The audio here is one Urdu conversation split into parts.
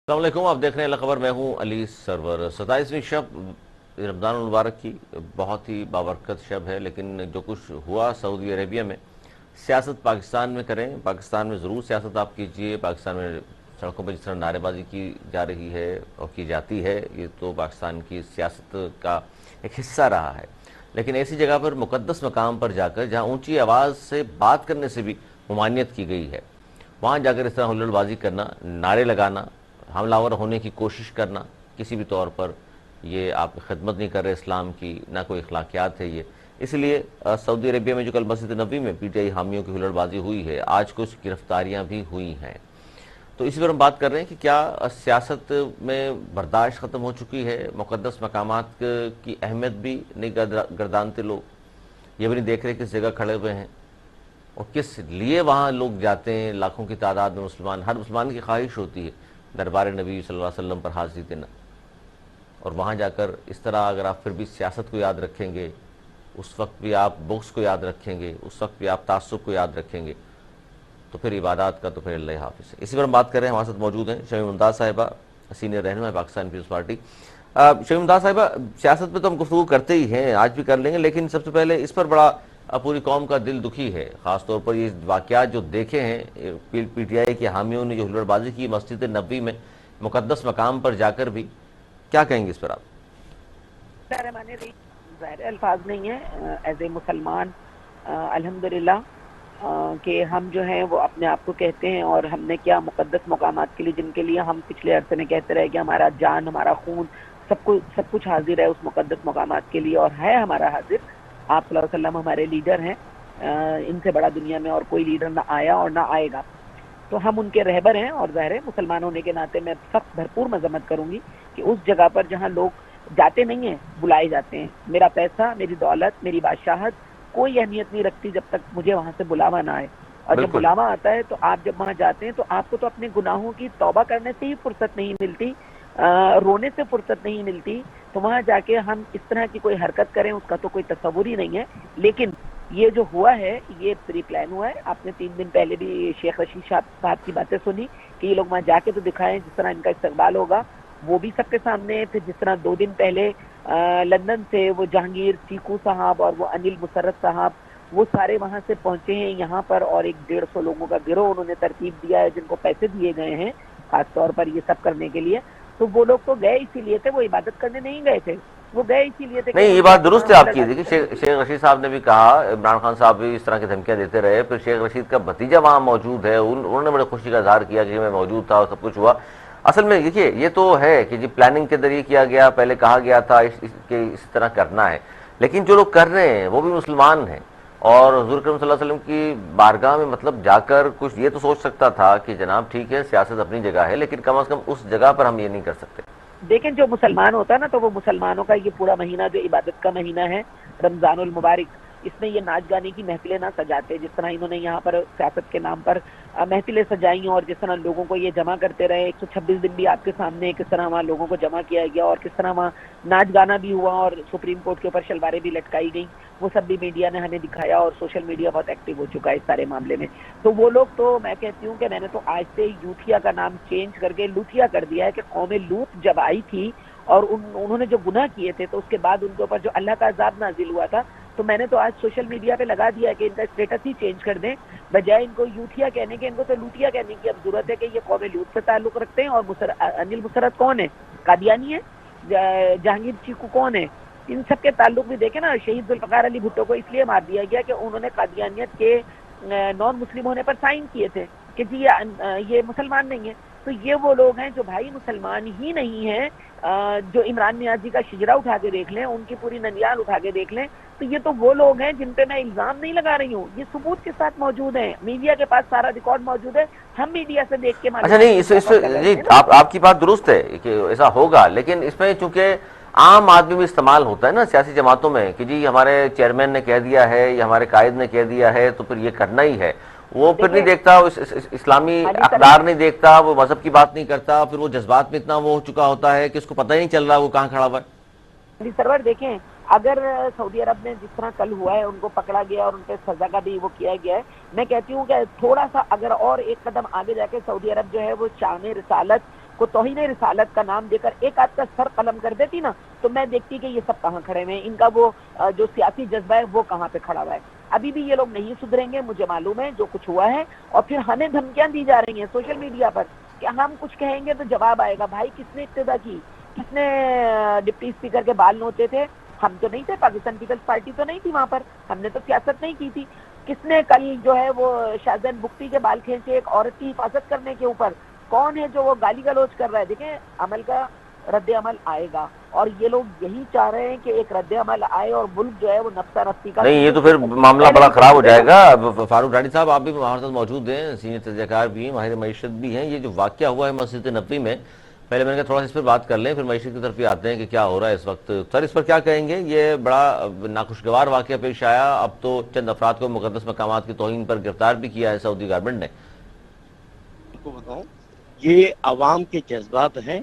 السلام علیکم، آپ دیکھ رہے ہیں خبر. میں ہوں علی سرور. 27ویں شب رمضان المبارک کی بہت ہی بابرکت شب ہے، لیکن جو کچھ ہوا سعودی عربیہ میں، سیاست پاکستان میں کریں، پاکستان میں ضرور سیاست آپ کیجئے. پاکستان میں سڑکوں پہ جس طرح نعرے بازی کی جا رہی ہے اور کی جاتی ہے، یہ تو پاکستان کی سیاست کا ایک حصہ رہا ہے. لیکن ایسی جگہ پر مقدس مقام پر جا کر جہاں اونچی آواز سے بات کرنے سے بھی ممانعت کی گئی ہے، وہاں جا کر اس طرح ہلڑ بازی کرنا، نعرے لگانا، حملہ آور ہونے کی کوشش کرنا، کسی بھی طور پر یہ آپ خدمت نہیں کر رہے اسلام کی، نہ کوئی اخلاقیات ہے یہ. اس لیے سعودی عربیہ میں جو کل مسجد نبوی میں پی ٹی آئی حامیوں کی ہلڑ بازی ہوئی ہے، آج کچھ گرفتاریاں بھی ہوئی ہیں. تو اسی پر ہم بات کر رہے ہیں کہ کیا سیاست میں برداشت ختم ہو چکی ہے، مقدس مقامات کی اہمیت بھی نہیں گردانتے لوگ، یہ بھی نہیں دیکھ رہے کس جگہ کھڑے ہوئے ہیں اور کس لیے وہاں لوگ جاتے ہیں. لاکھوں کی تعداد میں مسلمان، ہر مسلمان کی خواہش ہوتی ہے دربار نبی صلی اللہ علیہ وسلم پر حاضری دینا، اور وہاں جا کر اس طرح اگر آپ پھر بھی سیاست کو یاد رکھیں گے، اس وقت بھی آپ بغض کو یاد رکھیں گے، اس وقت بھی آپ تعصب کو یاد رکھیں گے، تو پھر عبادات کا تو پھر اللہ حافظ ہے. اسی پر ہم بات کر رہے ہیں. ہمارے ساتھ موجود ہیں شمیم ممتاز صاحبہ، سینئر رہنما پاکستان پیپلز پارٹی. شمیم ممتاز صاحبہ، سیاست پہ تو ہم گفتگو کرتے ہی ہیں، آج بھی کر لیں گے، لیکن سب سے پہلے اس پر بڑا پوری قوم کا دل دکھی ہے، خاص طور پر یہ واقعات جو دیکھے ہیں، پی ٹی آئی کے حامیوں نے جو ہلڑ بازی کی مسجد نبوی میں مقدس مقام پر جا کر بھی. کیا کہیں گے اس پر آپ؟ رحمٰن الرحیم. ظاہر الفاظ نہیں ہے ایز اے مسلمان. الحمدللہ کہ ہم جو ہیں وہ اپنے آپ کو کہتے ہیں، اور ہم نے کیا مقدس مقامات کے لیے، جن کے لیے ہم پچھلے عرصے میں کہتے رہے کہ ہمارا جان، ہمارا خون، سب کچھ حاضر ہے اس مقدس مقامات کے لیے، اور ہے ہمارا حاضر. آپ صلی اللہ علیہ وسلم ہمارے لیڈر ہیں، ان سے بڑا دنیا میں اور کوئی لیڈر نہ آیا اور نہ آئے گا. تو ہم ان کے رہبر ہیں، اور ظاہر ہے مسلمان ہونے کے ناطے میں سخت بھرپور مذمت کروں گی کہ اس جگہ پر جہاں لوگ جاتے نہیں ہیں، بلائے جاتے ہیں. میرا پیسہ، میری دولت، میری بادشاہت کوئی اہمیت نہیں رکھتی جب تک مجھے وہاں سے بلاوا نہ آئے. اور جب بالکل. بلاوا آتا ہے تو آپ جب وہاں جاتے ہیں تو آپ کو تو اپنے گناہوں کی توبہ کرنے سے ہی فرصت نہیں ملتی، رونے سے فرصت نہیں ملتی. تو وہاں جا کے ہم اس طرح کی کوئی حرکت کریں، اس کا تو کوئی تصور ہی نہیں ہے. لیکن یہ جو ہوا ہے یہ پری پلان ہوا ہے. آپ نے 3 دن پہلے بھی شیخ رشید صاحب کی باتیں سنی کہ یہ لوگ وہاں جا کے تو دکھائیں جس طرح ان کا استقبال ہوگا، وہ بھی سب کے سامنے. پھر جس طرح 2 دن پہلے لندن سے وہ جہانگیر چیکو صاحب اور وہ انل مسرت صاحب، وہ سارے وہاں سے پہنچے ہیں یہاں پر، اور 150 لوگوں کا گروہ انہوں نے ترتیب دیا ہے، جن کو پیسے دیے گئے ہیں خاص طور پر یہ سب کرنے کے لیے. تو وہ لوگ تو گئے اسی لیے تھے، وہ عبادت کرنے نہیں گئے تھے، وہ گئے اسی لیے تھے کہ نہیں، انہوں یہ نے جا بات کے وہاں درست ہے آپ ہلڑ کی. بازی دیکھیے کرنی تھی. شیخ رشید صاحب نے بھی کہا، عمران خان صاحب بھی اس طرح کی دھمکیاں دیتے رہے، پھر شیخ رشید کا بھتیجا وہاں موجود ہے، انہوں نے بڑے خوشی کا اظہار کیا کہ میں موجود تھا اور سب کچھ ہوا. اصل میں دیکھیے یہ تو ہے کہ جی پلاننگ کے ذریعے کیا گیا، پہلے کہا گیا تھا کہ اس طرح کرنا ہے، لیکن جو لوگ کر رہے ہیں وہ بھی مسلمان ہیں. اور حضور کریم صلی اللہ علیہ وسلم کی بارگاہ میں مطلب جا کر کچھ یہ تو سوچ سکتا تھا کہ جناب ٹھیک ہے سیاست اپنی جگہ ہے، لیکن کم از کم اس جگہ پر ہم یہ نہیں کر سکتے. دیکھیں جو مسلمان ہوتا ہے نا، تو وہ مسلمانوں کا یہ پورا مہینہ جو عبادت کا مہینہ ہے رمضان المبارک، اس میں یہ ناچ گانے کی محفلیں نہ سجاتے جس طرح انہوں نے یہاں پر سیاست کے نام پر محفلیں سجائیں، اور جس طرح لوگوں کو یہ جمع کرتے رہے. 126 دن بھی آپ کے سامنے کس طرح وہاں لوگوں کو جمع کیا گیا، اور کس طرح وہاں ناچ گانا بھی ہوا، اور سپریم کورٹ کے اوپر شلواریں بھی لٹکائی گئیں. وہ سب بھی میڈیا نے ہمیں دکھایا، اور سوشل میڈیا بہت ایکٹیو ہو چکا ہے اس سارے معاملے میں. تو وہ لوگ تو میں کہتی ہوں کہ میں نے تو آج سے یوتھیا کا نام چینج کر کے لوتھیا کر دیا ہے، کہ قوم لوط جب آئی تھی اور انہوں نے جو گناہ کیے تھے تو اس کے بعد ان کے اوپر جو اللہ کا عذاب نازل ہوا تھا، تو میں نے تو آج سوشل میڈیا پہ لگا دیا ہے کہ ان کا اسٹیٹس ہی چینج کر دیں، بجائے ان کو یوتھیا کہنے کے ان کو تو لوتیا کہنے کی اب ضرورت ہے کہ یہ قوم لوط سے تعلق رکھتے ہیں. اور انل مسرت کون ہے؟ قادیانی ہے. جہانگیر چیکو کون ہے؟ ان سب کے تعلق بھی دیکھیں نا. شہید ذوالفقار علی بھٹو کو اس لیے مار دیا گیا کہ انہوں نے قادیانیت کے نان مسلم ہونے پر سائن کیے تھے کہ جی یہ مسلمان نہیں ہے. تو یہ وہ لوگ ہیں جو بھائی مسلمان ہی نہیں ہیں. جو عمران نیازی کا شجرا اٹھا کے دیکھ لیں، ان کی پوری ننیال اٹھا کے دیکھ لیں، تو یہ تو وہ لوگ ہیں جن پہ میں الزام نہیں لگا رہی ہوں، یہ ثبوت کے ساتھ موجود ہیں، میڈیا کے پاس سارا ریکارڈ موجود ہے. ہم میڈیا سے دیکھ کے اچھا معلومات نہیں، کی اس اضافہ کر پہ رہے جی ہیں نا. آپ کی بات درست ہے کہ ایسا ہوگا، لیکن اس میں چونکہ عام آدمی بھی استعمال ہوتا ہے نا سیاسی جماعتوں میں کہ جی ہمارے چیئرمین نے کہہ دیا ہے یا ہمارے قائد نے کہہ دیا ہے تو پھر یہ کرنا ہی ہے. وہ پھر نہیں دیکھیں دیکھتا، اسلامی علی اقدار نہیں دیکھتا، وہ مذہب کی بات نہیں کرتا، پھر وہ جذبات میں اتنا وہ ہو چکا ہوتا ہے کہ اس کو پتہ ہی نہیں چل رہا وہ کہاں کھڑا ہوا ہے. علی سرور دیکھیں، اگر سعودی عرب میں جس طرح کل ہوا ہے ان کو پکڑا گیا اور ان پہ سزا کا بھی وہ کیا گیا ہے، میں کہتی ہوں کہ تھوڑا سا اگر اور ایک قدم آگے جا کے سعودی عرب جو ہے وہ شان رسالت کو توہین رسالت کا نام دے کر ایک آدھ کا سر قلم کر دیتی نا تو میں دیکھتی کہ یہ سب کہاں کھڑے ہوئے ہیں، ان کا وہ جو سیاسی جذبہ ہے وہ کہاں پہ کھڑا ہوا ہے۔ ابھی بھی یہ لوگ نہیں سدھریں گے، مجھے معلوم ہے جو کچھ ہوا ہے، اور پھر ہمیں دھمکیاں دی جا رہی ہیں سوشل میڈیا پر کہ ہم کچھ کہیں گے تو جواب آئے گا۔ بھائی کس نے ابتدا کی؟ کس نے ڈپٹی اسپیکر کے بال نوچے تھے؟ ہم تو نہیں تھے، پاکستان پیپلز پارٹی تو نہیں تھی وہاں پر، ہم نے تو سیاست نہیں کی تھی۔ کس نے کل جو ہے وہ شاہزین بگٹی کے بال کھینچے ایک عورت کی حفاظت کرنے کے اوپر؟ کون ہے جو وہ گالی گلوچ کر رہا ہے؟ دیکھیں عمل کا رد عمل آئے گا، اور یہ لوگ یہی چاہ رہے ہیں کہ ایک رد عمل آئے اور ملک جو ہے وہ نفسہ نفسی کا نہیں، یہ تو پھر معاملہ بڑا خراب ہو جائے گا۔ فاروق ڈاڑی صاحب آپ بھی ہمارے ساتھ موجود ہیں، سینئر تجزیہ کار بھی ہیں، ماہر معیشت بھی ہیں۔ یہ جو واقعہ ہوا ہے مسجد نبوی میں، پہلے میں نے کہا تھوڑا سا اس پر بات کر لیں، پھر معیشت کی طرف بھی آتے ہیں کہ کیا ہو رہا ہے اس وقت۔ سر اس پر کیا کہیں گے؟ یہ بڑا ناخوشگوار واقعہ پیش آیا، اب تو چند افراد کو مقدس مقامات کی توہین پر گرفتار بھی کیا ہے سعودی گورنمنٹ نے۔ کو بتاؤں، یہ عوام کے جذبات ہیں،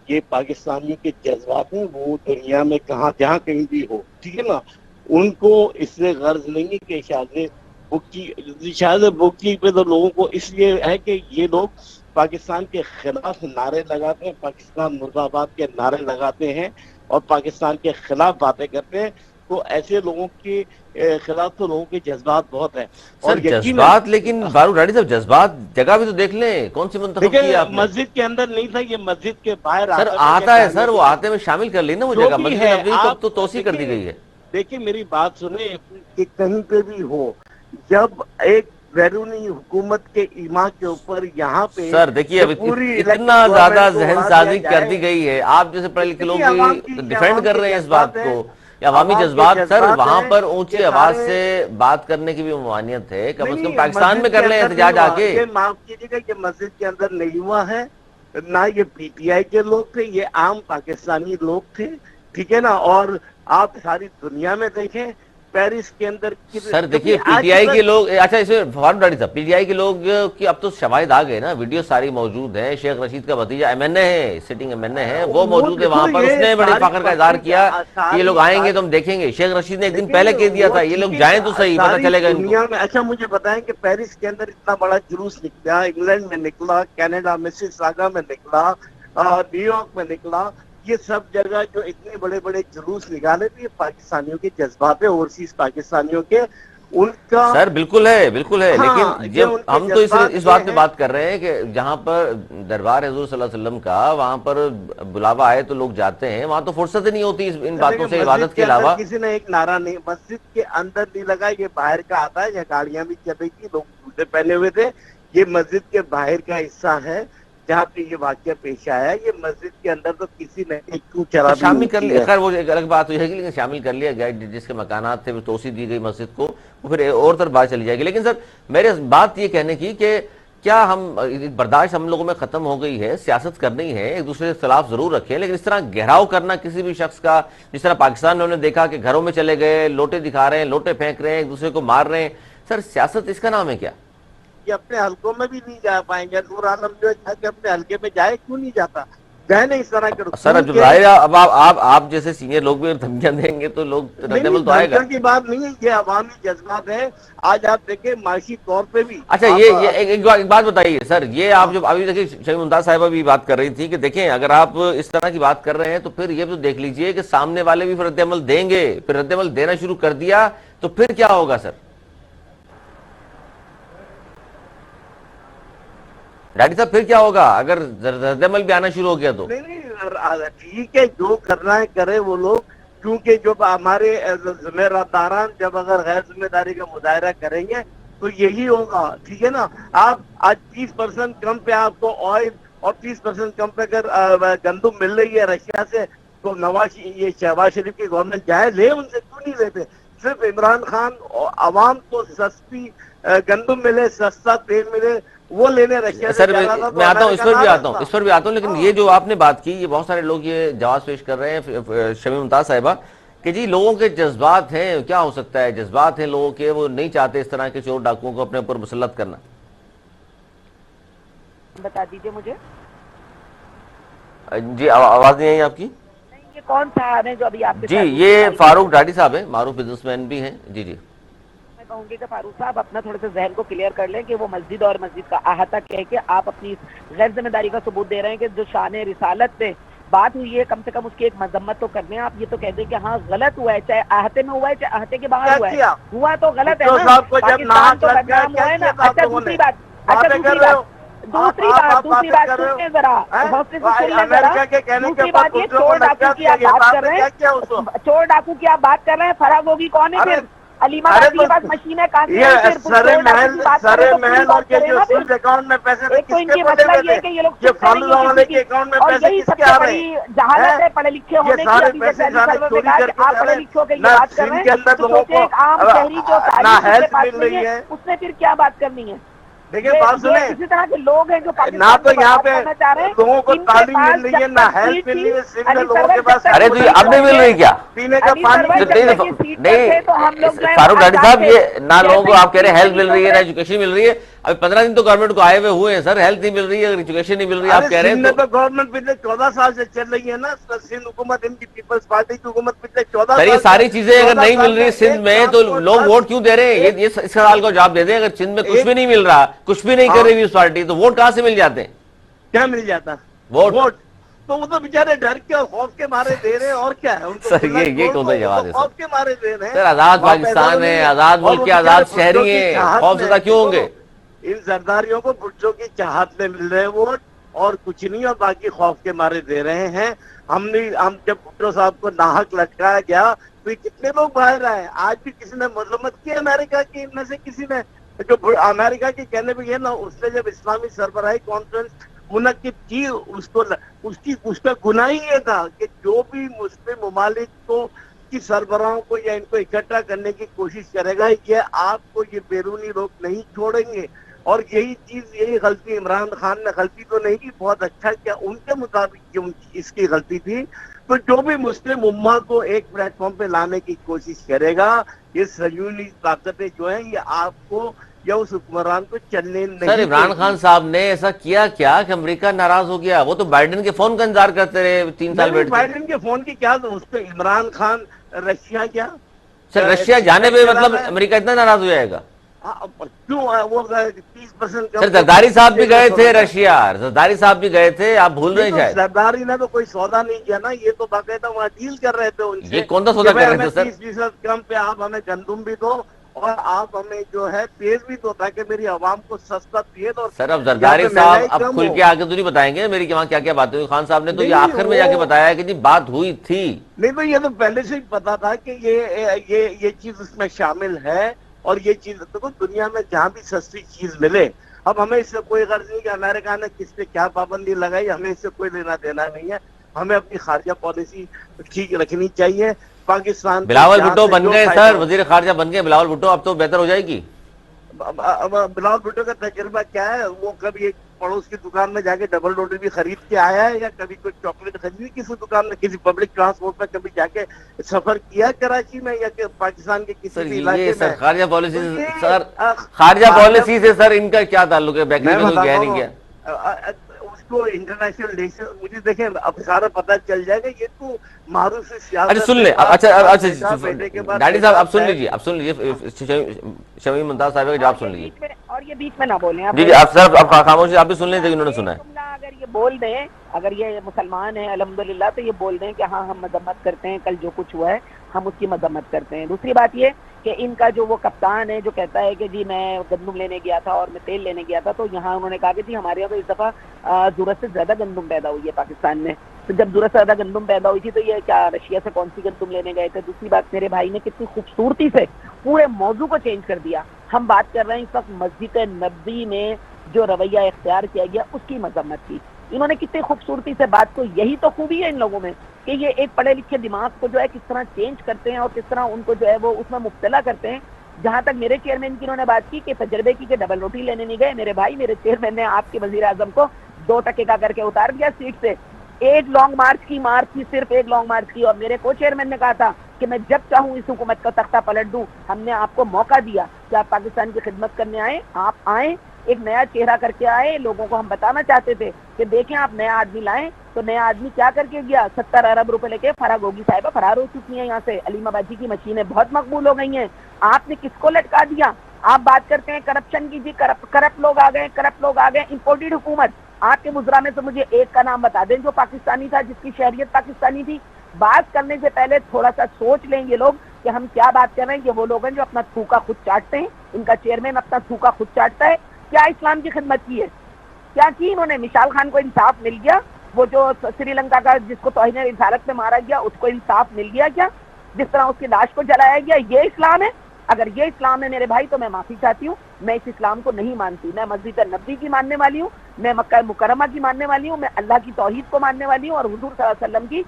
یہ پاکستانیوں کے جذبات ہیں، وہ دنیا میں کہاں جہاں کہیں بھی ہو، ٹھیک ہے نا، ان کو اس سے غرض نہیں ہے کہ شاہد بگٹی پہ تو لوگوں کو اس لیے ہے کہ یہ لوگ پاکستان کے خلاف نعرے لگاتے ہیں، پاکستان مرد آباد کے نعرے لگاتے ہیں اور پاکستان کے خلاف باتیں کرتے ہیں، تو ایسے لوگوں کے خلاف تو لوگوں کے جذبات بہت ہیں۔ سر جذبات، لیکن فاروق ڈاڑی صاحب جذبات جگہ بھی تو دیکھ لیں، کون سی منتخب کی آپ نے؟ مسجد کے اندر نہیں تھا، یہ مسجد کے باہر سر آتا ہے، سر وہ آتے میں شامل کر لی نا وہ جگہ، مسجد نبوی کو اب تو توسیع کر دی گئی ہے۔ دیکھیں میری بات سنیں کہ کہیں پہ بھی ہو، جب ایک بیرونی حکومت کے ایمان کے اوپر یہاں پہ سر دیکھیے اب اتنا زیادہ ذہن سازی کر دی گئی ہے، آپ جیسے پڑھے لکھے لوگ بھی ڈیفینڈ کر رہے ہیں اس بات کو، عوامی جذبات۔ سر وہاں پر اونچی آواز سے بات کرنے کی بھی ممانعت ہے، کم از کم پاکستان میں کر لیں احتجاج آ کے۔ معاف کیجیے گا، یہ مسجد کے اندر نہیں ہوا ہے، نہ یہ پی ٹی آئی کے لوگ تھے، یہ عام پاکستانی لوگ تھے، ٹھیک ہے نا۔ اور آپ ساری دنیا میں دیکھیں پیرس کے اندر، سر دیکھیے پی ٹی آئی کے لوگ، اچھا اس میں فاروق ڈاڑی صاحب، پی ٹی آئی کے لوگ کی اب تو شواہد آ گئے نا، ویڈیو ساری موجود ہیں۔ شیخ رشید کا بھتیجا ایم این اے ہے، سٹنگ ایم این اے ہے، وہ موجود ہے وہاں پر، اس نے بڑے فخر کا اظہار کیا کہ یہ لوگ آئیں گے تو ہم دیکھیں گے۔ شیخ رشید نے ایک دن پہلے کہہ دیا تھا یہ لوگ جائیں تو صحیح، پتہ چلے گا ان کو۔ اچھا مجھے بتائیں کہ پیرس کے اندر اتنا بڑا جلوس نکلا، انگلینڈ میں نکلا، کینیڈا مسیساگا میں نکلا، نیو یارک میں نکلا، یہ سب جگہ جو اتنے بڑے بڑے جلوس نکالے تھے، یہ پاکستانیوں کے جذبات ہیں، اوورسیز پاکستانیوں کے، ان کا۔ سر بالکل ہے، بالکل ہے، لیکن جب ہم تو اس بات پہ بات کر رہے ہیں کہ جہاں پر دربار حضور صلی اللہ علیہ وسلم کا، وہاں پر بلاوا آئے تو لوگ جاتے ہیں، وہاں تو فرصت ہی نہیں ہوتی ان باتوں سے، عبادت کے علاوہ۔ کسی نے ایک نعرہ نہیں مسجد کے اندر نہیں لگا، یہ باہر کا آتا ہے، یہ گاڑیاں بھی چل رہی تھی، لوگ جوتے پہنے ہوئے تھے، یہ مسجد کے باہر کا حصہ ہے جہاں پہ یہ واقعہ پیش آیا ہے۔ یہ مسجد کے اندر تو کسی نے ایک کیوں چلا بھی شامل کر لیا، خیر وہ ایک الگ بات ہوئی ہے لیکن شامل کر لیا گیا، جس کے مکانات تھے وہ توسیع دی گئی مسجد کو، وہ پھر اور طرف بات چلی جائے گی۔ لیکن سر میرے بات یہ کہنے کی کہ کیا ہم برداشت ہم لوگوں میں ختم ہو گئی ہے، سیاست کرنی ہے، ایک دوسرے کے اختلاف ضرور رکھیں، لیکن اس طرح گہراؤ کرنا کسی بھی شخص کا، جس طرح پاکستان میں انہوں نے دیکھا کہ گھروں میں چلے گئے، لوٹے دکھا رہے ہیں، لوٹے پھینک رہے ہیں، ایک دوسرے کو مار رہے ہیں، سر سیاست اس کا نام ہے کیا؟ یہ اپنے حلقوں میں بھی نہیں جا پائیں گے، نور عالم جو ہے کہ اپنے حلقے میں جائے، کیوں نہیں جاتا؟ گئے نہیں اس طرح کرو سر اب جب ظاہر ہے اب آپ جیسے سینئر لوگ بھی دھمکیاں دیں گے تو لوگ رد عمل تو آئے گا۔ کی بات نہیں ہے، یہ عوامی جذبات ہے۔ آج آپ دیکھیں معاشی طور پہ بھی۔ اچھا یہ ایک بات بتائیے سر، یہ آپ جب ابھی دیکھیں شمیم ممتاز صاحبہ بھی بات کر رہی تھی کہ دیکھیں اگر آپ اس طرح کی بات کر رہے ہیں تو پھر یہ تو دیکھ لیجئے کہ سامنے والے بھی پھر رد عمل دیں گے، پھر رد عمل دینا شروع کر دیا تو پھر کیا ہوگا سر؟ ڈاکٹر صاحب پھر کیا ہوگا اگر رد عمل بھی آنا شروع ہو گیا تو؟ نہیں ٹھیک ہے، جو کرنا ہے کرے وہ لوگ، کیونکہ جو ہمارے ذمہ داران جب اگر غیر ذمہ داری کا مظاہرہ کریں گے تو یہی ہوگا، ٹھیک ہے نا۔ آپ آج 30% کم پہ آپ کو آئل اور 30% کم پہ اگر گندم مل رہی ہے رشیا سے، تو یہ شہباز شریف کی گورنمنٹ جائے لے، ان سے کیوں نہیں لیتے؟ صرف عمران خان عوام کو سستی گندم ملے، سستا تیل ملے، وہ لینے رشیا سے سر میں آتا ہوں، اس پر بھی آتا ہوں، لیکن یہ جو آپ نے بات کی، یہ بہت سارے لوگ یہ جواز پیش کر رہے ہیں شمیم ممتاز صاحبہ کہ جی لوگوں کے جذبات ہیں، کیا ہو سکتا ہے، جذبات ہیں لوگوں کے، وہ نہیں چاہتے اس طرح کے چور ڈاکوؤں کو اپنے اوپر مسلط کرنا۔ بتا دیجئے مجھے جی آواز نہیں آئی آپ کی؟ یہ کون صاحب ہیں جو ابھی آپ کے جی یہ فاروق ڈاڑی صاحب ہیں، معروف بزنس مین بھی ہیں، جی جی کہوں گی کہ فاروق صاحب اپنا تھوڑے سے ذہن کو کلیئر کر لیں کہ وہ مسجد اور مسجد کا احاطہ کہہ کے آپ اپنی غیر ذمہ داری کا ثبوت دے رہے ہیں کہ جو شان رسالت پہ بات ہوئی ہے کم سے کم اس کی ایک مذمت تو کرنے. آپ یہ تو کہہ دیں کہ ہاں غلط ہوا ہے, چاہے احاطے میں ہوا ہے چاہے احاطے کے باہر ہوا ہے, ہوا تو غلط ہے نا. پاکستان تو بدنام ہوا ہے نا. اچھا دوسری بات دوسری بات سنیں ذرا, حوصلے سے سن لیں ذرا. دوسری بات یہ چور ڈاکو کی آپ بات کر رہے ہیں, چور ڈاکو کی آپ بات کر رہے ہیں, فرار ہوگی کون ہے پھر؟ علیمہ بادی کے پاس مشین ہے, کہاں ایک تو ان کی مسئلہ یہ ہے کہ یہ لوگ سنتے نہیں ہیں کسی کی, اور یہی سب سے بڑی جہالت ہے پڑھے لکھے ہونے کی. ابھی جیسے علی سرور نے کہا کہ آپ پڑھے لکھے ہو کے یہ بات کر رہے ہیں, تو سوچیں ایک عام شہری جو تعلیم کے پاس نہیں ہے اس نے پھر کیا بات کرنی ہے. دیکھیے بات سنیں, اسی طرح کے لوگ ہیں جو نہ تو یہاں پہ لوگوں کو تعلیم مل رہی ہے, نہ ہیلتھ مل رہی ہے, سندھ لوگوں کے پاس. ارے تو اب نہیں مل رہی کیا پینے کا پانی نہیں؟ فاروق ڈاڈی صاحب یہ نہ لوگوں کو آپ کہہ رہے ہیں ہیلتھ مل رہی ہے نہ ایجوکیشن مل رہی ہے. ابھی 15 دن تو گورنمنٹ کو آئے ہوئے ہوئے ہیں سر, ہیلتھ نہیں مل رہی ہے, ایجوکیشن نہیں مل رہی ہے, آپ کہہ رہے ہیں. تو گورنمنٹ پچھلے 14 سال سے چل رہی ہے نا, سندھ حکومت, ان کی پیپلز پارٹی کی حکومت پچھلے 14 سر یہ ساری چیزیں اگر نہیں مل رہی سندھ میں تو لوگ ووٹ کیوں دے رہے ہیں؟ یہ اس سوال کو جواب دے دیں. اگر سندھ میں کچھ بھی نہیں مل رہا, کچھ بھی نہیں کر رہی اس پارٹی, تو ووٹ کہاں سے مل جاتے ہیں؟ کیا مل جاتا ووٹ؟ تو وہ تو بیچارے ڈر کے اور خوف کے مارے دے رہے ہیں, اور کیا ہے سر یہ کون سا جواب ہے خوف کے مارے دے رہے ہیں. سر آزاد پاکستان ہے, آزاد ملک کے آزاد شہری ہیں, خوف زدہ کیوں ہوں گے؟ ان زرداریوں کو بھٹو کی چاہت میں مل رہے ووٹ اور کچھ نہیں, اور باقی خوف کے مارے دے رہے ہیں. ہم جب بھٹو صاحب کو ناحق لٹکایا گیا تو کتنے لوگ باہر آئے. آج بھی کسی نے مذمت کی امریکہ کی, ان میں سے کسی نے, جو امریکہ کے کہنے بھی ہے نا, اس نے جب اسلامی سربراہی کانفرنس منعقد کی, اس کا گناہ ہی یہ تھا کہ جو بھی مسلم ممالک کو کی سربراہوں کو یا ان کو اکٹھا کرنے کی کوشش کرے گا, یہ آپ کو یہ بیرونی لوگ نہیں چھوڑیں گے. اور یہی چیز, یہی غلطی عمران خان نے, غلطی تو نہیں کی, بہت اچھا کیا ان کے مطابق اس کی غلطی تھی. تو جو بھی مسلم امہ کو ایک پلیٹ فارم پہ لانے کی کوشش کرے گا, یہ صہیونی طاقتیں جو ہیں یہ آپ کو یا اس حکمران کو چلنے نہیں. سر عمران خان صاحب نے ایسا کیا کیا کہ امریکہ ناراض ہو گیا؟ وہ تو بائیڈن کے فون کا انتظار کرتے رہے 3 سال بیٹھ کے. بائیڈن کے فون کی کیا, اس پہ عمران خان رشیا کیا سر, رشیا جانے پہ مطلب امریکہ اتنا ناراض ہو جائے گا؟ کیوں وہ 30% سر زرداری صاحب بھی گئے تھے رشیا, زرداری صاحب بھی گئے تھے, آپ بھول رہے ہیں شاید. زرداری نے تو کوئی سودا نہیں کیا نا, یہ تو باقاعدہ وہاں ڈیل کر رہے تھے ان سے. یہ کون سا سودا کر رہے تھے سر؟ 30% کم پہ آپ ہمیں گندم بھی دو اور آپ ہمیں جو ہے تیز بھی دو, تاکہ میری عوام کو سستا تیز. اور سر اب زرداری صاحب اب کھل کے آگے تو نہیں بتائیں گے میری کہ وہاں کیا کیا باتیں ہوئی. خان صاحب نے تو یہ آخر میں جا کے بتایا کہ جی بات ہوئی تھی. نہیں تو یہ تو پہلے سے ہی پتا تھا کہ یہ چیز اس میں شامل ہے. اور یہ چیز دیکھو, دنیا میں جہاں بھی سستی چیز ملے, اب ہمیں اس سے کوئی غرض نہیں کہ امریکہ نے کس پہ کیا پابندی لگائی, ہمیں اس سے کوئی لینا دینا نہیں ہے. ہمیں اپنی خارجہ پالیسی ٹھیک رکھنی چاہیے. پاکستان بلاول بھٹو بن گئے سر, وزیر خارجہ بن گئے بلاول بھٹو, اب تو بہتر ہو جائے گی. بلاول بھٹو کا تجربہ کیا ہے؟ وہ کبھی ایک پڑوس کی دکان میں جا کے ڈبل روٹی بھی خرید کے آیا ہے, یا کبھی کوئی چاکلیٹ خریدی کسی دکان میں, کسی پبلک ٹرانسپورٹ میں کبھی جا کے سفر کیا کراچی میں یا کہ پاکستان کے کسی بھی علاقے میں؟ خارجہ پالیسی سر, خارجہ پالیسی سے سر ان کا کیا تعلق ہے؟ بیکری میں کوئی گیا نہیں کیا اس کو انٹرنیشنل ریلیشن, مجھے دیکھیں اب سارا پتہ چل جائے گا. یہ تو معروف سیاست. اچھا سن لیں, اچھا ڈاڈی صاحب اب سن لیجیے, اب سن لیجیے شمیم ممتاز صاحب کا جواب سن لیجیے. اور یہ بیچ میں نہ بولیں جی آپ سر, اب خاموش آپ بھی سن لیں, انہوں نے سنا ہے. اگر یہ بول دیں, اگر یہ مسلمان ہیں الحمدللہ, تو یہ بول دیں کہ ہاں ہم مذمت کرتے ہیں, کل جو کچھ ہوا ہے ہم اس کی مذمت کرتے ہیں. دوسری بات یہ کہ ان کا جو وہ کپتان ہے جو کہتا ہے کہ جی میں گندم لینے گیا تھا اور میں تیل لینے گیا تھا, تو یہاں انہوں نے کہا کہ جی ہمارے یہاں تو اس دفعہ ضرورت سے زیادہ گندم پیدا ہوئی ہے پاکستان میں. تو جب ضرورت سے زیادہ گندم پیدا ہوئی تھی تو یہ کیا رشیا سے کون سی گندم لینے گئے تھے؟ دوسری بات, میرے بھائی نے کتنی خوبصورتی سے پورے موضوع کو چینج کر دیا. ہم بات کر رہے ہیں اس وقت مسجد نبوی میں جو رویہ اختیار کیا گیا اس کی مذمت کی. انہوں نے کتنی خوبصورتی سے بات کو, یہی تو خوبی ہے ان لوگوں میں کہ یہ ایک پڑھے لکھے دماغ کو جو ہے کس طرح چینج کرتے ہیں اور کس طرح ان کو جو ہے وہ اس میں مبتلا کرتے ہیں. جہاں تک میرے چیئرمین کی انہوں نے بات کی کہ تجربے کی کہ ڈبل روٹی لینے نہیں گئے, میرے بھائی میرے چیئرمین نے آپ کے وزیر اعظم کو 2 ٹکے کا کر کے اتار دیا سیٹ سے. 1 لانگ مارچ کی صرف 1 لانگ مارچ کی, اور میرے کو چیئرمین نے کہا تھا کہ میں جب چاہوں اس حکومت کا تختہ پلٹ دوں. ہم نے آپ کو موقع دیا کہ آپ پاکستان کی خدمت کرنے آئیں, آپ آئیں, ایک نیا چہرہ کر کے آئے. لوگوں کو ہم بتانا چاہتے تھے کہ دیکھیں آپ نیا آدمی لائیں, تو نیا آدمی کیا کر کے گیا, 70 ارب روپے لے کے فرا گوگی صاحبہ فرار ہو چکی ہیں یہاں سے. علیمہ باجی کی مشینیں بہت مقبول ہو گئی ہیں, آپ نے کس کو لٹکا دیا؟ آپ بات کرتے ہیں کرپشن کی، جی کرپٹ لوگ آ گئے، کرپٹ لوگ آ گئے، امپورٹڈ حکومت. آپ کے وزراء میں سے مجھے ایک کا نام بتا دیں جو پاکستانی تھا، جس کی شہریت پاکستانی تھی. بات کرنے سے پہلے تھوڑا سا سوچ لیں یہ لوگ کہ ہم کیا بات کر رہے ہیں. یہ وہ لوگ ہیں جو اپنا تھوکا خود چاٹتے ہیں، ان کا چیئرمین اپنا تھوکا خود چاٹتا ہے. کیا اسلام کی خدمت کی ہے؟ کیا کی انہوں نے؟ مشال خان کو انصاف مل گیا؟ وہ جو سری لنکا کا جس کو توہین رسالت میں مارا گیا اس کو انصاف مل گیا کیا؟ جس طرح اس کی لاش کو جلایا گیا، یہ اسلام ہے؟ اگر یہ اسلام ہے میرے بھائی تو میں معافی چاہتی ہوں، میں اس اسلام کو نہیں مانتی. میں مسجد نبوی کی ماننے والی ہوں، میں مکہ مکرمہ کی ماننے والی ہوں، میں اللہ کی توحید کو ماننے والی ہوں اور حضور صلی اللہ علیہ وسلم کی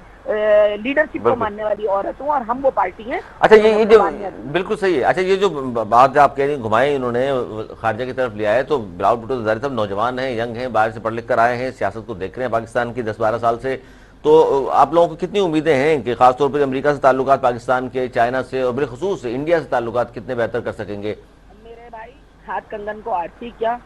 لیڈرشپ کو ماننے والی عورت ہوں، اور ہم وہ پارٹی ہیں. اچھا یہ جو بالکل صحیح ہے. اچھا یہ جو بات آپ کہہ رہی ہیں گھمائیں انہوں نے خارجہ کی طرف لیا ہے، تو بلاول بھٹو زرداری صاحب نوجوان ہیں، ینگ ہیں، باہر سے پڑھ لکھ کر آئے ہیں، سیاست کو دیکھ رہے ہیں پاکستان کی 10-12 سال سے. تو آپ لوگوں کو کتنی امیدیں ہیں کہ خاص طور پر امریکہ سے تعلقات پاکستان کے، چائنا سے اور بالخصوص انڈیا سے تعلقات کتنے بہتر کر سکیں گے؟ میرے بھائی ہاتھ کنگن کو آرسی کیا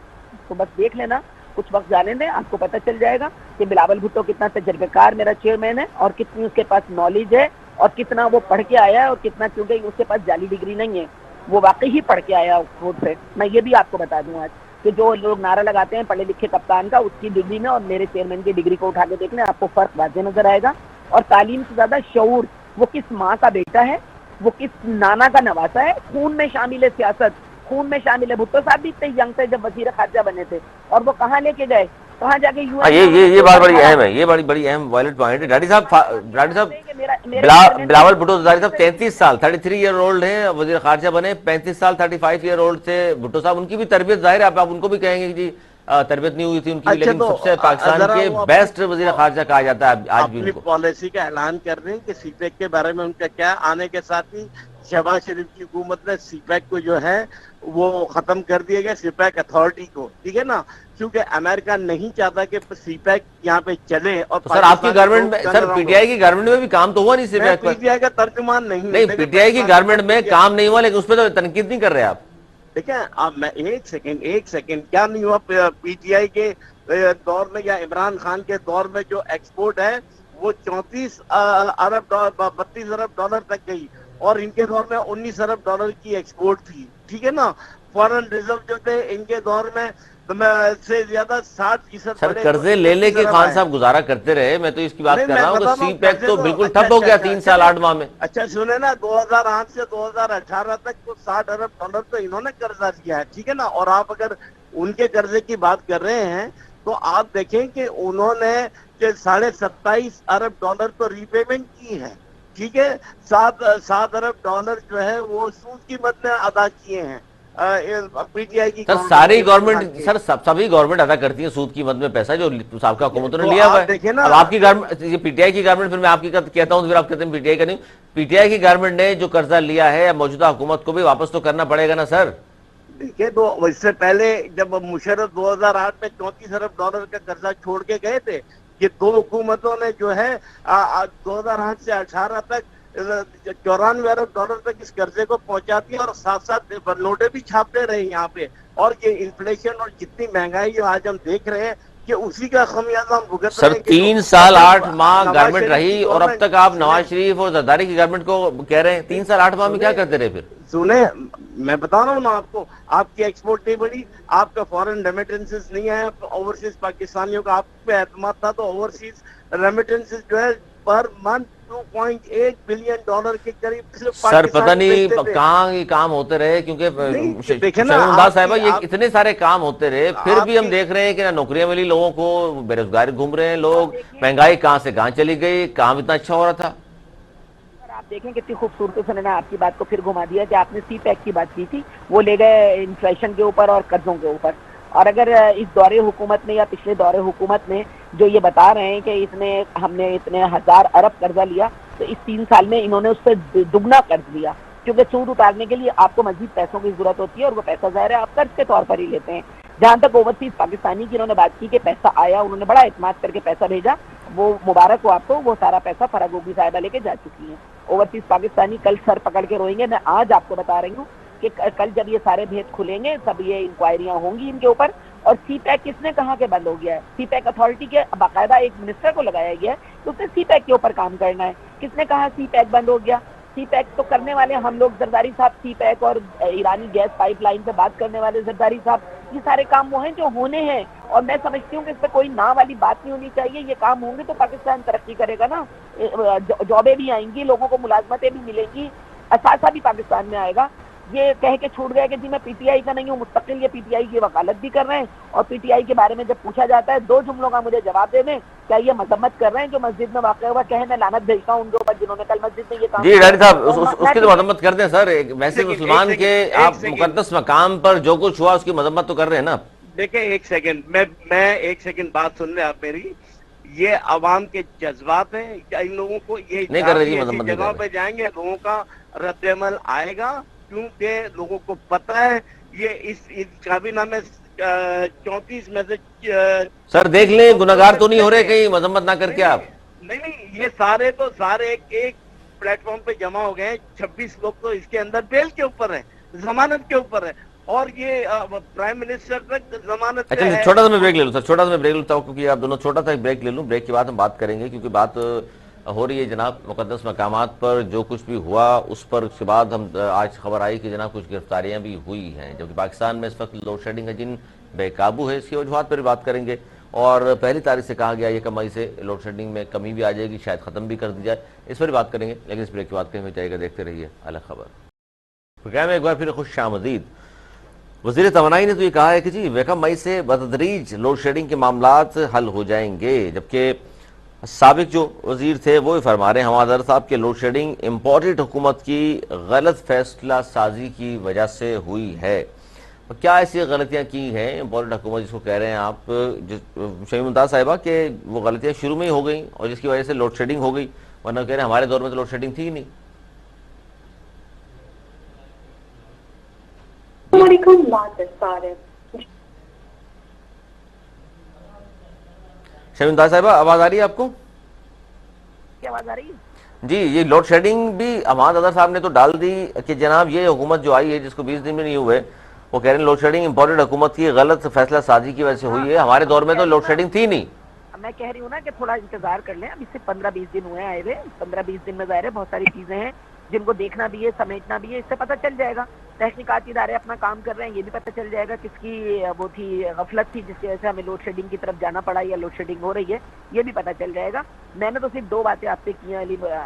تو بس دیکھ لینا، کچھ وقت جانے دیں، آپ کو پتہ چل جائے گا کہ بلاول بھٹو کتنا تجربے کار میرا چیئرمین ہے اور کتنی اس کے پاس نالج ہے اور کتنا وہ پڑھ کے آیا ہے اور کتنا، کیونکہ اس کے پاس جعلی ڈگری نہیں ہے، وہ واقعی ہی پڑھ کے آیا خود سے. میں یہ بھی آپ کو بتا دوں آج کہ جو لوگ نعرہ لگاتے ہیں پڑھے لکھے کپتان کا، اس کی ڈگری میں اور میرے چیئرمین کی ڈگری کو اٹھا کے دیکھ لیں، آپ کو فرق واضح نظر آئے گا. اور تعلیم سے زیادہ شعور، وہ کس ماں کا بیٹا ہے، وہ کس نانا کا نواسا ہے، خون میں شامل ہے سیاست، خون میں شامل ہے. بھٹو صاحب بھی اتنے ینگ تھے جب وزیر خارجہ بنے تھے، اور وہ کہاں لے کے گئے، کہاں جا کے یہ بات بڑی اہم ہے، یہ بڑی اہم وائلٹ پوائنٹ ہے. ڈاڈی صاحب بلاول بھٹو زرداری صاحب 33 سال 33 ایئر اولڈ ہیں، وزیر خارجہ بنے. 35 سال 35 ایئر اولڈ تھے بھٹو صاحب. ان کی بھی تربیت ظاہر ہے، آپ ان کو بھی کہیں گے کہ جی تربیت نہیں ہوئی تھی ان کی، لیکن سب سے پاکستان کے بیسٹ وزیر خارجہ کہا جاتا ہے آج بھی ان کو. اپنی پالیسی کا اعلان کر رہے ہیں کہ سی پیک کے بارے میں ان کا کیا، آنے کے ساتھ ہی شہباز شریف کی حکومت نے سی پیک کو جو ہے وہ ختم کر دیا گیا، سی پیک اتھارٹی کو، ٹھیک ہے نا، کیونکہ امریکہ نہیں چاہتا کہ سی پیک یہاں پہ چلے. اور سر آپ کی گورنمنٹ میں، سر پی ٹی آئی کی گورنمنٹ میں بھی کام تو ہوا نہیں سی pack per. P T I کا ترجمان نہیں، پی ٹی آئی کی گورنمنٹ میں کام نہیں ہوا، لیکن اس پہ تو تنقید نہیں کر رہے آپ. دیکھیں اب میں ایک سیکنڈ کیا نہیں ہوا پی ٹی آئی کے دور میں یا عمران خان کے دور میں جو ایکسپورٹ ہے وہ 32 ارب 32 ارب ڈالر تک گئی، اور ان کے دور میں 19 ارب ڈالر کی ایکسپورٹ تھی، ٹھیک ہے نا. فارن ریزرو جو تھے ان کے دور میں سے زیادہ 60%. سر قرضے لے کے خان صاحب گزارا کرتے رہے، میں تو اس کی بات کر رہا ہوں کہ سی پیک تو بالکل ٹھپ ہو گیا 3 سال 8 ماہ میں. اچھا سنیں نا، 2008 سے 2018 تک تو 60 ارب ڈالر تو انہوں نے قرضہ دیا ہے، ٹھیک ہے نا. اور آپ اگر ان کے قرضے کی بات کر رہے ہیں تو آپ دیکھیں کہ انہوں نے 27.5 ارب ڈالر تو ری پیمنٹ کی ہے، ٹھیک ہے. 7 ارب ڈالر جو ہے وہ سود کی مد میں ادا کیے ہیں پی ٹی آئی کی. سر ساری گورنمنٹ، سر سبھی گورنمنٹ ادا کرتی ہے سود کی مد میں پیسہ جو سابقہ حکومتوں نے لیا ہوا ہے. اب آپ کی گورنمنٹ، یہ پی ٹی آئی کی گورنمنٹ، پھر میں آپ کی کہتا ہوں پھر آپ کہتے ہیں پی ٹی آئی کا نہیں. پی ٹی آئی کی گورنمنٹ نے جو قرضہ لیا ہے موجودہ حکومت کو بھی واپس تو کرنا پڑے گا نا سر. دیکھیں تو اس سے پہلے جب مشرف 2008 میں 34 ارب ڈالر کا قرضہ چھوڑ کے گئے تھے، یہ دو حکومتوں نے جو ہے 2008 سے 18 تک 94 ارب ڈالر تک اس قرضے کو پہنچا دیا، اور ساتھ ساتھ نوٹیں بھی چھاپتے رہے یہاں پہ. اور یہ انفلیشن اور جتنی مہنگائی جو آج ہم دیکھ رہے ہیں کہ اسی کا خمیازہ ہم بھگت رہے ہیں. سر 3 سال 8 ماہ گورنمنٹ رہی اور اب تک آپ نواز شریف اور زرداری کی گورنمنٹ کو کہہ رہے ہیں 3 سال 8 ماہ میں کیا کرتے رہے. پھر سنیں، میں بتا رہا ہوں نا آپ کو، آپ کی ایکسپورٹ نہیں بڑھی، آپ کا فورن ریمیٹنسز نہیں آیا، اوورسیز پاکستانیوں کا آپ پہ اعتماد تھا تو اوورسیز ریمیٹنسز جو ہے پر منتھ 2.8 بلین ڈالر کے قریب صرف سر پتہ نہیں کہاں یہ کام ہوتے رہے، کیونکہ شہناز صاحبہ یہ اتنے سارے کام ہوتے رہے، پھر بھی ہم دیکھ رہے ہیں کہ نہ نوکریاں ملی لوگوں کو، بے روزگار گھوم رہے ہیں لوگ، مہنگائی کہاں سے کہاں چلی گئی، کام اتنا اچھا ہو رہا تھا. آپ دیکھیں کتنی خوبصورتی سے میں نے آپ کی بات کو پھر گھما دیا کہ آپ نے سی پیک کی بات کی تھی، وہ لے گئے انفلیشن کے اوپر اور قرضوں کے اوپر. اور اگر اس دورے حکومت میں یا پچھلے دورے حکومت میں جو یہ بتا رہے ہیں کہ ہم نے اتنے 1000 ارب قرضہ لیا، تو اس 3 سال میں انہوں نے اس سے دگنا قرض لیا، کیونکہ سود اتارنے کے لیے آپ کو مزید پیسوں کی ضرورت ہوتی ہے، اور وہ پیسہ ظاہر ہے آپ قرض کے طور پر ہی لیتے ہیں. جہاں تک اوورسیز پاکستانی کی انہوں نے بات کی کہ پیسہ آیا، انہوں نے بڑا اعتماد کر کے پیسہ بھیجا، وہ مبارک ہو آپ کو، وہ سارا پیسہ فرح گوگی صاحبہ لے کے جا چکی ہیں. اوورسیز پاکستانی کل سر پکڑ کے روئیں گے. میں آج آپ کو بتا رہی ہوں کہ کل جب یہ سارے بھید کھلیں گے، سب یہ انکوائریاں ہوں گی ان کے اوپر. اور سی پیک کس نے کہا کہ بند ہو گیا ہے؟ سی پیک اتھارٹی کے باقاعدہ ایک منسٹر کو لگایا گیا ہے کہ اس نے سی پیک کے اوپر کام کرنا ہے. کس نے کہا سی پیک بند ہو گیا؟ سی پیک تو کرنے والے ہم لوگ، زرداری صاحب سی پیک اور ایرانی گیس پائپ لائن سے بات کرنے والے زرداری صاحب، یہ سارے کام وہ ہیں جو ہونے ہیں، اور میں سمجھتی ہوں کہ اس پہ کوئی نہ والی بات نہیں ہونی چاہیے. یہ کام ہوں گے تو پاکستان ترقی کرے گا نا، جابیں بھی آئیں گی، لوگوں کو ملازمتیں بھی ملیں گی، اثاثہ بھی پاکستان میں آئے گا. یہ کہہ کے چھوٹ گیا کہ جی میں پی ٹی آئی کا نہیں ہوں، مستقل یہ پی ٹی آئی کی وکالت بھی کر رہے ہیں، اور پی ٹی آئی کے بارے میں جب پوچھا جاتا ہے 2 جملوں کا مجھے جواب دے دیں. کیا یہ مذمت کر رہے ہیں جو مسجد میں واقع ہوا؟ کہیں میں لعنت بھیجتا ہوں ان کے اوپر جنہوں نے کل مسجد میں یہ کام جی کیا. ڈاکٹر صاحب اور اس کی تو مذمت کرتے ہیں سر، ویسے ایک مسلمان کے سیکنڈ آپ مقدس مقام پر جو کچھ ہوا اس کی مذمت تو کر رہے ہیں نا. دیکھیں ایک سیکنڈ، میں ایک سیکنڈ بات سن لیں آپ میری. یہ عوام کے جذبات ہیں، ان لوگوں کو یہ نہیں کر رہے جی، ایسی مذمت نہیں کر جگہوں رہے. پہ جائیں گے لوگوں کا رد عمل آئے گا، کیونکہ لوگوں کو پتہ ہے یہ اس کابینہ میں 34 میں سے سر دیکھ لیں گناہگار تو نہیں ہو رہے کہیں مذمت نہ کر کے آپ. نہیں یہ سارے ایک پلیٹ فارم پہ جمع ہو گئے ہیں. 26 لوگ تو اس کے اندر بیل کے اوپر ہیں، ضمانت کے اوپر ہے، اور یہ پرائم منسٹر تک ضمانت پہ اچھا ہے. چھوٹا سا میں بریک لے لوں سر، چھوٹا سا میں بریک لیتا ہوں کیونکہ آپ دونوں چھوٹا سا ایک بریک لے لوں، بریک کے بعد ہم بات کریں گے کیونکہ بات ہو رہی ہے جناب مقدس مقامات پر جو کچھ بھی ہوا اس پر. اس کے بعد ہم آج خبر آئی کہ جناب کچھ گرفتاریاں بھی ہوئی ہیں، جبکہ پاکستان میں اس وقت لوڈ شیڈنگ ہے جن بے قابو ہے، اس کی وجوہات پر بھی بات کریں گے. اور 1 تاریخ سے کہا گیا یہ مئی سے لوڈ شیڈنگ میں کمی بھی آ جائے گی، شاید ختم بھی کر دی جائے، اس پر بھی بات کریں گے. لیکن اس بریک کی بات کہیں میں جائے گا، دیکھتے رہیے الگ خبر. پروگرام میں ایک بار پھر خوش آمدید. وزیر توانائی نے تو یہ کہا ہے کہ جی 1 مئی سے بتدریج لوڈ شیڈنگ کے معاملات حل ہو جائیں گے، جبکہ سابق جو وزیر تھے وہ فرما رہے ہیں حماد ظہر صاحب کہ لوڈ شیڈنگ امپورٹڈ حکومت کی غلط فیصلہ سازی کی وجہ سے ہوئی ہے. کیا ایسی غلطیاں کی ہیں امپورٹڈ حکومت جس کو کہہ رہے ہیں آپ شمیم ممتاز صاحبہ کہ وہ غلطیاں شروع میں ہی ہو گئیں اور جس کی وجہ سے لوڈ شیڈنگ ہو گئی، ورنہ کہہ رہے ہیں ہمارے دور میں تو لوڈ شیڈنگ تھی ہی نہیں. شمیم ممتاز صاحبہ آواز آ رہی ہے آپ کو؟ کیا آواز آ رہی ہے؟ جی یہ لوڈ شیڈنگ بھی حماد ظہر صاحب نے تو ڈال دی کہ جناب یہ حکومت جو آئی ہے جس کو 20 دن میں نہیں ہوئے، وہ کہہ رہے ہیں لوڈ شیڈنگ امپورٹڈ حکومت کی غلط فیصلہ سازی کی وجہ سے ہوئی ہے، ہمارے دور میں تو لوڈ شیڈنگ تھی نہیں. میں کہہ رہی ہوں نا کہ تھوڑا انتظار کر لیں، ابھی سے 15-20 دن ہوئے آئے ہوئے، 15-20 دن میں ظاہر ہے بہت ساری چیزیں ہیں جن کو دیکھنا بھی ہے، سمیٹنا بھی ہے، اس سے پتہ چل جائے گا. تحقیقاتی ادارے اپنا کام کر رہے ہیں، یہ بھی پتہ چل جائے گا کس کی وہ تھی غفلت تھی جس کی وجہ سے ہمیں لوڈ شیڈنگ کی طرف جانا پڑا یا لوڈ شیڈنگ ہو رہی ہے، یہ بھی پتہ چل جائے گا. میں نے تو صرف 2 باتیں آپ سے کی ہیں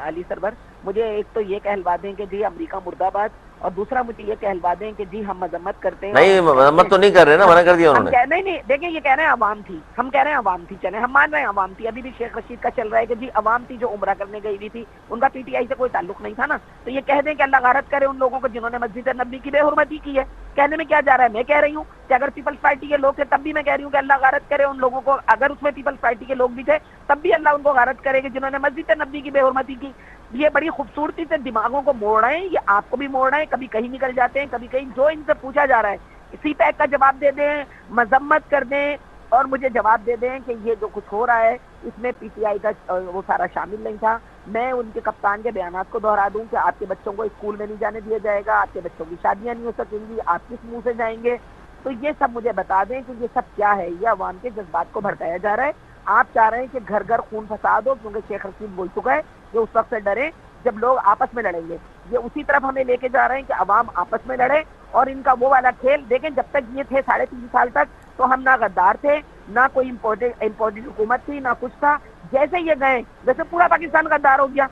علی سرور. مجھے ایک تو یہ کہلوا دیں کہ جی امریکہ مرد آباد، اور دوسرا مجھے یہ کہلوا دیں کہ جی ہم مذمت کرتے ہیں. نہیں مذمت تو نہیں کر رہے نا، منع کر دیا انہوں نے. نہیں دیکھیں یہ کہہ رہے ہیں عوام تھی، ہم کہہ رہے ہیں عوام تھی، چلیں ہم مان رہے ہیں عوام تھی. ابھی بھی شیخ رشید کا چل رہا ہے کہ جی عوام تھی جو عمرہ کرنے گئی ہوئی تھی، ان کا پی ٹی آئی سے کوئی تعلق نہیں تھا نا. تو یہ کہہ دیں کہ اللہ غارت کرے ان لوگوں کو جنہوں نے مسجد نبوی کی بے حرمتی کی ہے. کہنے میں کیا جا رہا ہے؟ میں کہہ رہی ہوں کہ اگر پیپلز پارٹی کے لوگ تھے تب بھی میں کہہ رہی ہوں کہ اللہ غارت کرے ان لوگوں کو، اگر اس میں پیپلز پارٹی کے لوگ بھی تھے تب بھی اللہ ان کو غارت کرے کہ جنہوں نے مسجد نبوی کی بے حرمتی کی. یہ بڑی خوبصورتی سے دماغوں کو موڑ رہے ہیں، یہ آپ کو بھی موڑ رہے ہیں، کبھی کہیں نکل جاتے ہیں کبھی کہیں. جو ان سے پوچھا جا رہا ہے اسی پیک کا جواب دے دیں، مذمت کر دیں اور مجھے جواب دے دیں کہ یہ جو کچھ ہو رہا ہے اس میں پی ٹی آئی کا وہ سارا شامل نہیں تھا. میں ان کے کپتان کے بیانات کو دہرا دوں کہ آپ کے بچوں کو اسکول میں نہیں جانے دیا جائے گا، آپ کے بچوں کی شادیاں نہیں ہو سکیں گی، آپ کس منہ سے جائیں گے. تو یہ سب مجھے بتا دیں کہ یہ سب کیا ہے. یہ عوام کے جذبات کو بھڑکایا جا رہا ہے. آپ چاہ رہے ہیں کہ گھر گھر خون فساد ہو، کیونکہ شیخ رشید بول چکا ہے کہ اس وقت سے ڈریں جب لوگ آپس میں لڑیں گے. یہ اسی طرف ہمیں لے کے جا رہے ہیں کہ عوام آپس میں لڑے، اور ان کا وہ والا کھیل دیکھیں. جب تک یہ تھے 3.5 سال تک تو ہم نہ غدار تھے، نہ کوئی امپورٹڈ حکومت تھی، نہ کچھ تھا. جیسے یہ گئے ویسے پورا پاکستان غدار ہو گیا.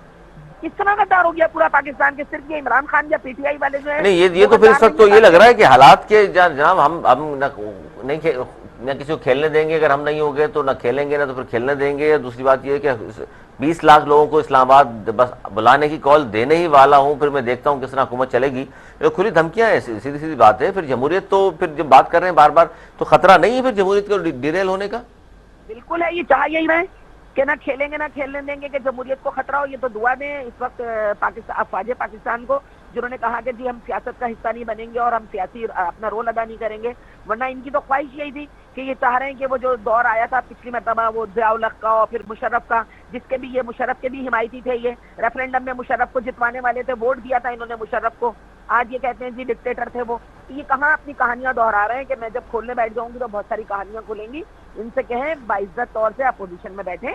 کس طرح غدار ہو گیا پورا پاکستان؟ کے صرف یہ عمران خان یا پی ٹی آئی والے جو ہیں نہیں یہ تو پھر اس وقت تو یہ لگ رہا ہے کہ حالات کے جناب ہم نہ کسی کو کھیلنے دیں گے، اگر ہم نہیں ہوں گے تو نہ کھیلیں گے، نہ تو پھر کھیلنے دیں گے. دوسری بات یہ ہے کہ 20 لاکھ لوگوں کو اسلام آباد بس بلانے کی کال دینے ہی والا ہوں، پھر میں دیکھتا ہوں کس طرح حکومت چلے گی. کھلی دھمکیاں ہیں، سیدھی بات ہے. پھر جمہوریت تو پھر جب بات کر رہے ہیں بار بار تو خطرہ نہیں ہے پھر جمہوریت کو ڈیریل ہونے کا؟ بالکل ہے. یہ چاہ یہی رہے کہ نہ کھیلیں گے نہ کھیلنے دیں گے کہ جمہوریت کو خطرہ ہو. یہ تو دعا دیں اس وقت افواج پاکستان کو جنہوں نے کہا کہ جی ہم سیاست کا حصہ نہیں بنیں گے اور ہم سیاسی اپنا رول ادا نہیں کریں گے. ورنہ ان کی تو خواہش یہی تھی کہ یہ چاہ رہے ہیں کہ وہ جو دور آیا تھا پچھلی مرتبہ وہ ضیاء الحق کا اور پھر مشرف کا، جس کے بھی یہ مشرف کے بھی حمایتی تھے، یہ ریفرینڈم میں مشرف کو جتوانے والے تھے، ووٹ دیا تھا انہوں نے مشرف کو. آج یہ کہتے ہیں جی ڈکٹیٹر تھے وہ. تو یہ کہاں اپنی کہانیاں دہرا رہے ہیں کہ میں جب کھولنے بیٹھ جاؤں گی تو بہت ساری کہانیاں کھلیں گی. ان سے کہیں باعزت طور سے اپوزیشن میں بیٹھیں،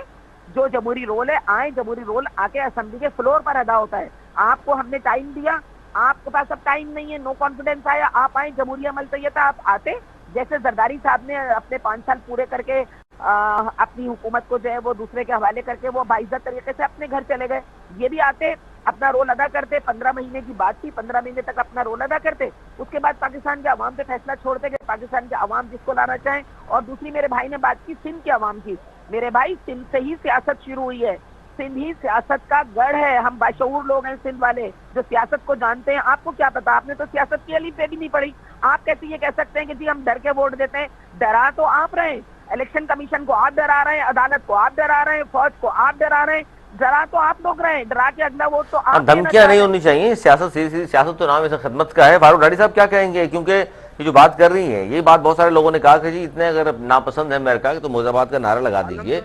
جو جمہوری رول ہے آئیں. جمہوری رول آ کے اسمبلی کے فلور پر ادا ہوتا ہے. آپ کو ہم نے ٹائم دیا, آپ کے پاس اب ٹائم نہیں ہے, نو کانفیڈنس آیا, آپ آئیں, جمہوری عمل چاہیے تھا آپ آتے, جیسے زرداری صاحب نے اپنے 5 سال پورے کر کے اپنی حکومت کو جو ہے وہ دوسرے کے حوالے کر کے وہ باعزت طریقے سے اپنے گھر چلے گئے, یہ بھی آتے, اپنا رول ادا کرتے, 15 مہینے کی بات تھی, 15 مہینے تک اپنا رول ادا کرتے, اس کے بعد پاکستان کے عوام پہ فیصلہ چھوڑتے کہ پاکستان کے عوام جس کو لانا چاہیں. اور دوسری میرے بھائی نے بات کی سندھ کے عوام کی, میرے بھائی سندھ سے ہی سیاست شروع ہوئی ہے, سندھ ہی سیاست کا گڑھ ہے, ہم باشعور لوگ ہیں سندھ والے جو سیاست کو جانتے ہیں. آپ کو کیا پتا, آپ نے تو سیاست کی الف بے بھی نہیں پڑھی, آپ کیسے یہ کہہ سکتے ہیں کہ جی ہم ڈر کے ووٹ دیتے ہیں؟ ڈرا تو آپ رہے ہیں, الیکشن کمیشن کو آپ ڈرا رہے ہیں, عدالت کو آپ ڈرا رہے ہیں, فوج کو آپ ڈرا رہے ہیں, ڈرا تو آپ لوگ رہے ہیں, ڈرا کے اگلا ووٹ تو آپ. دھمکیاں نہیں ہونی چاہیے, سیاست سیاست تو نام ایسا خدمت کا ہے. فاروق ڈاڑی صاحب کیا کہیں گے, کیونکہ یہ جو بات کر رہی ہیں یہ بات بہت سارے لوگوں نے کہا کہ جی اتنے اگر ناپسند ہے امریکہ کے تو مرزا کا نعرہ لگا دیجیے.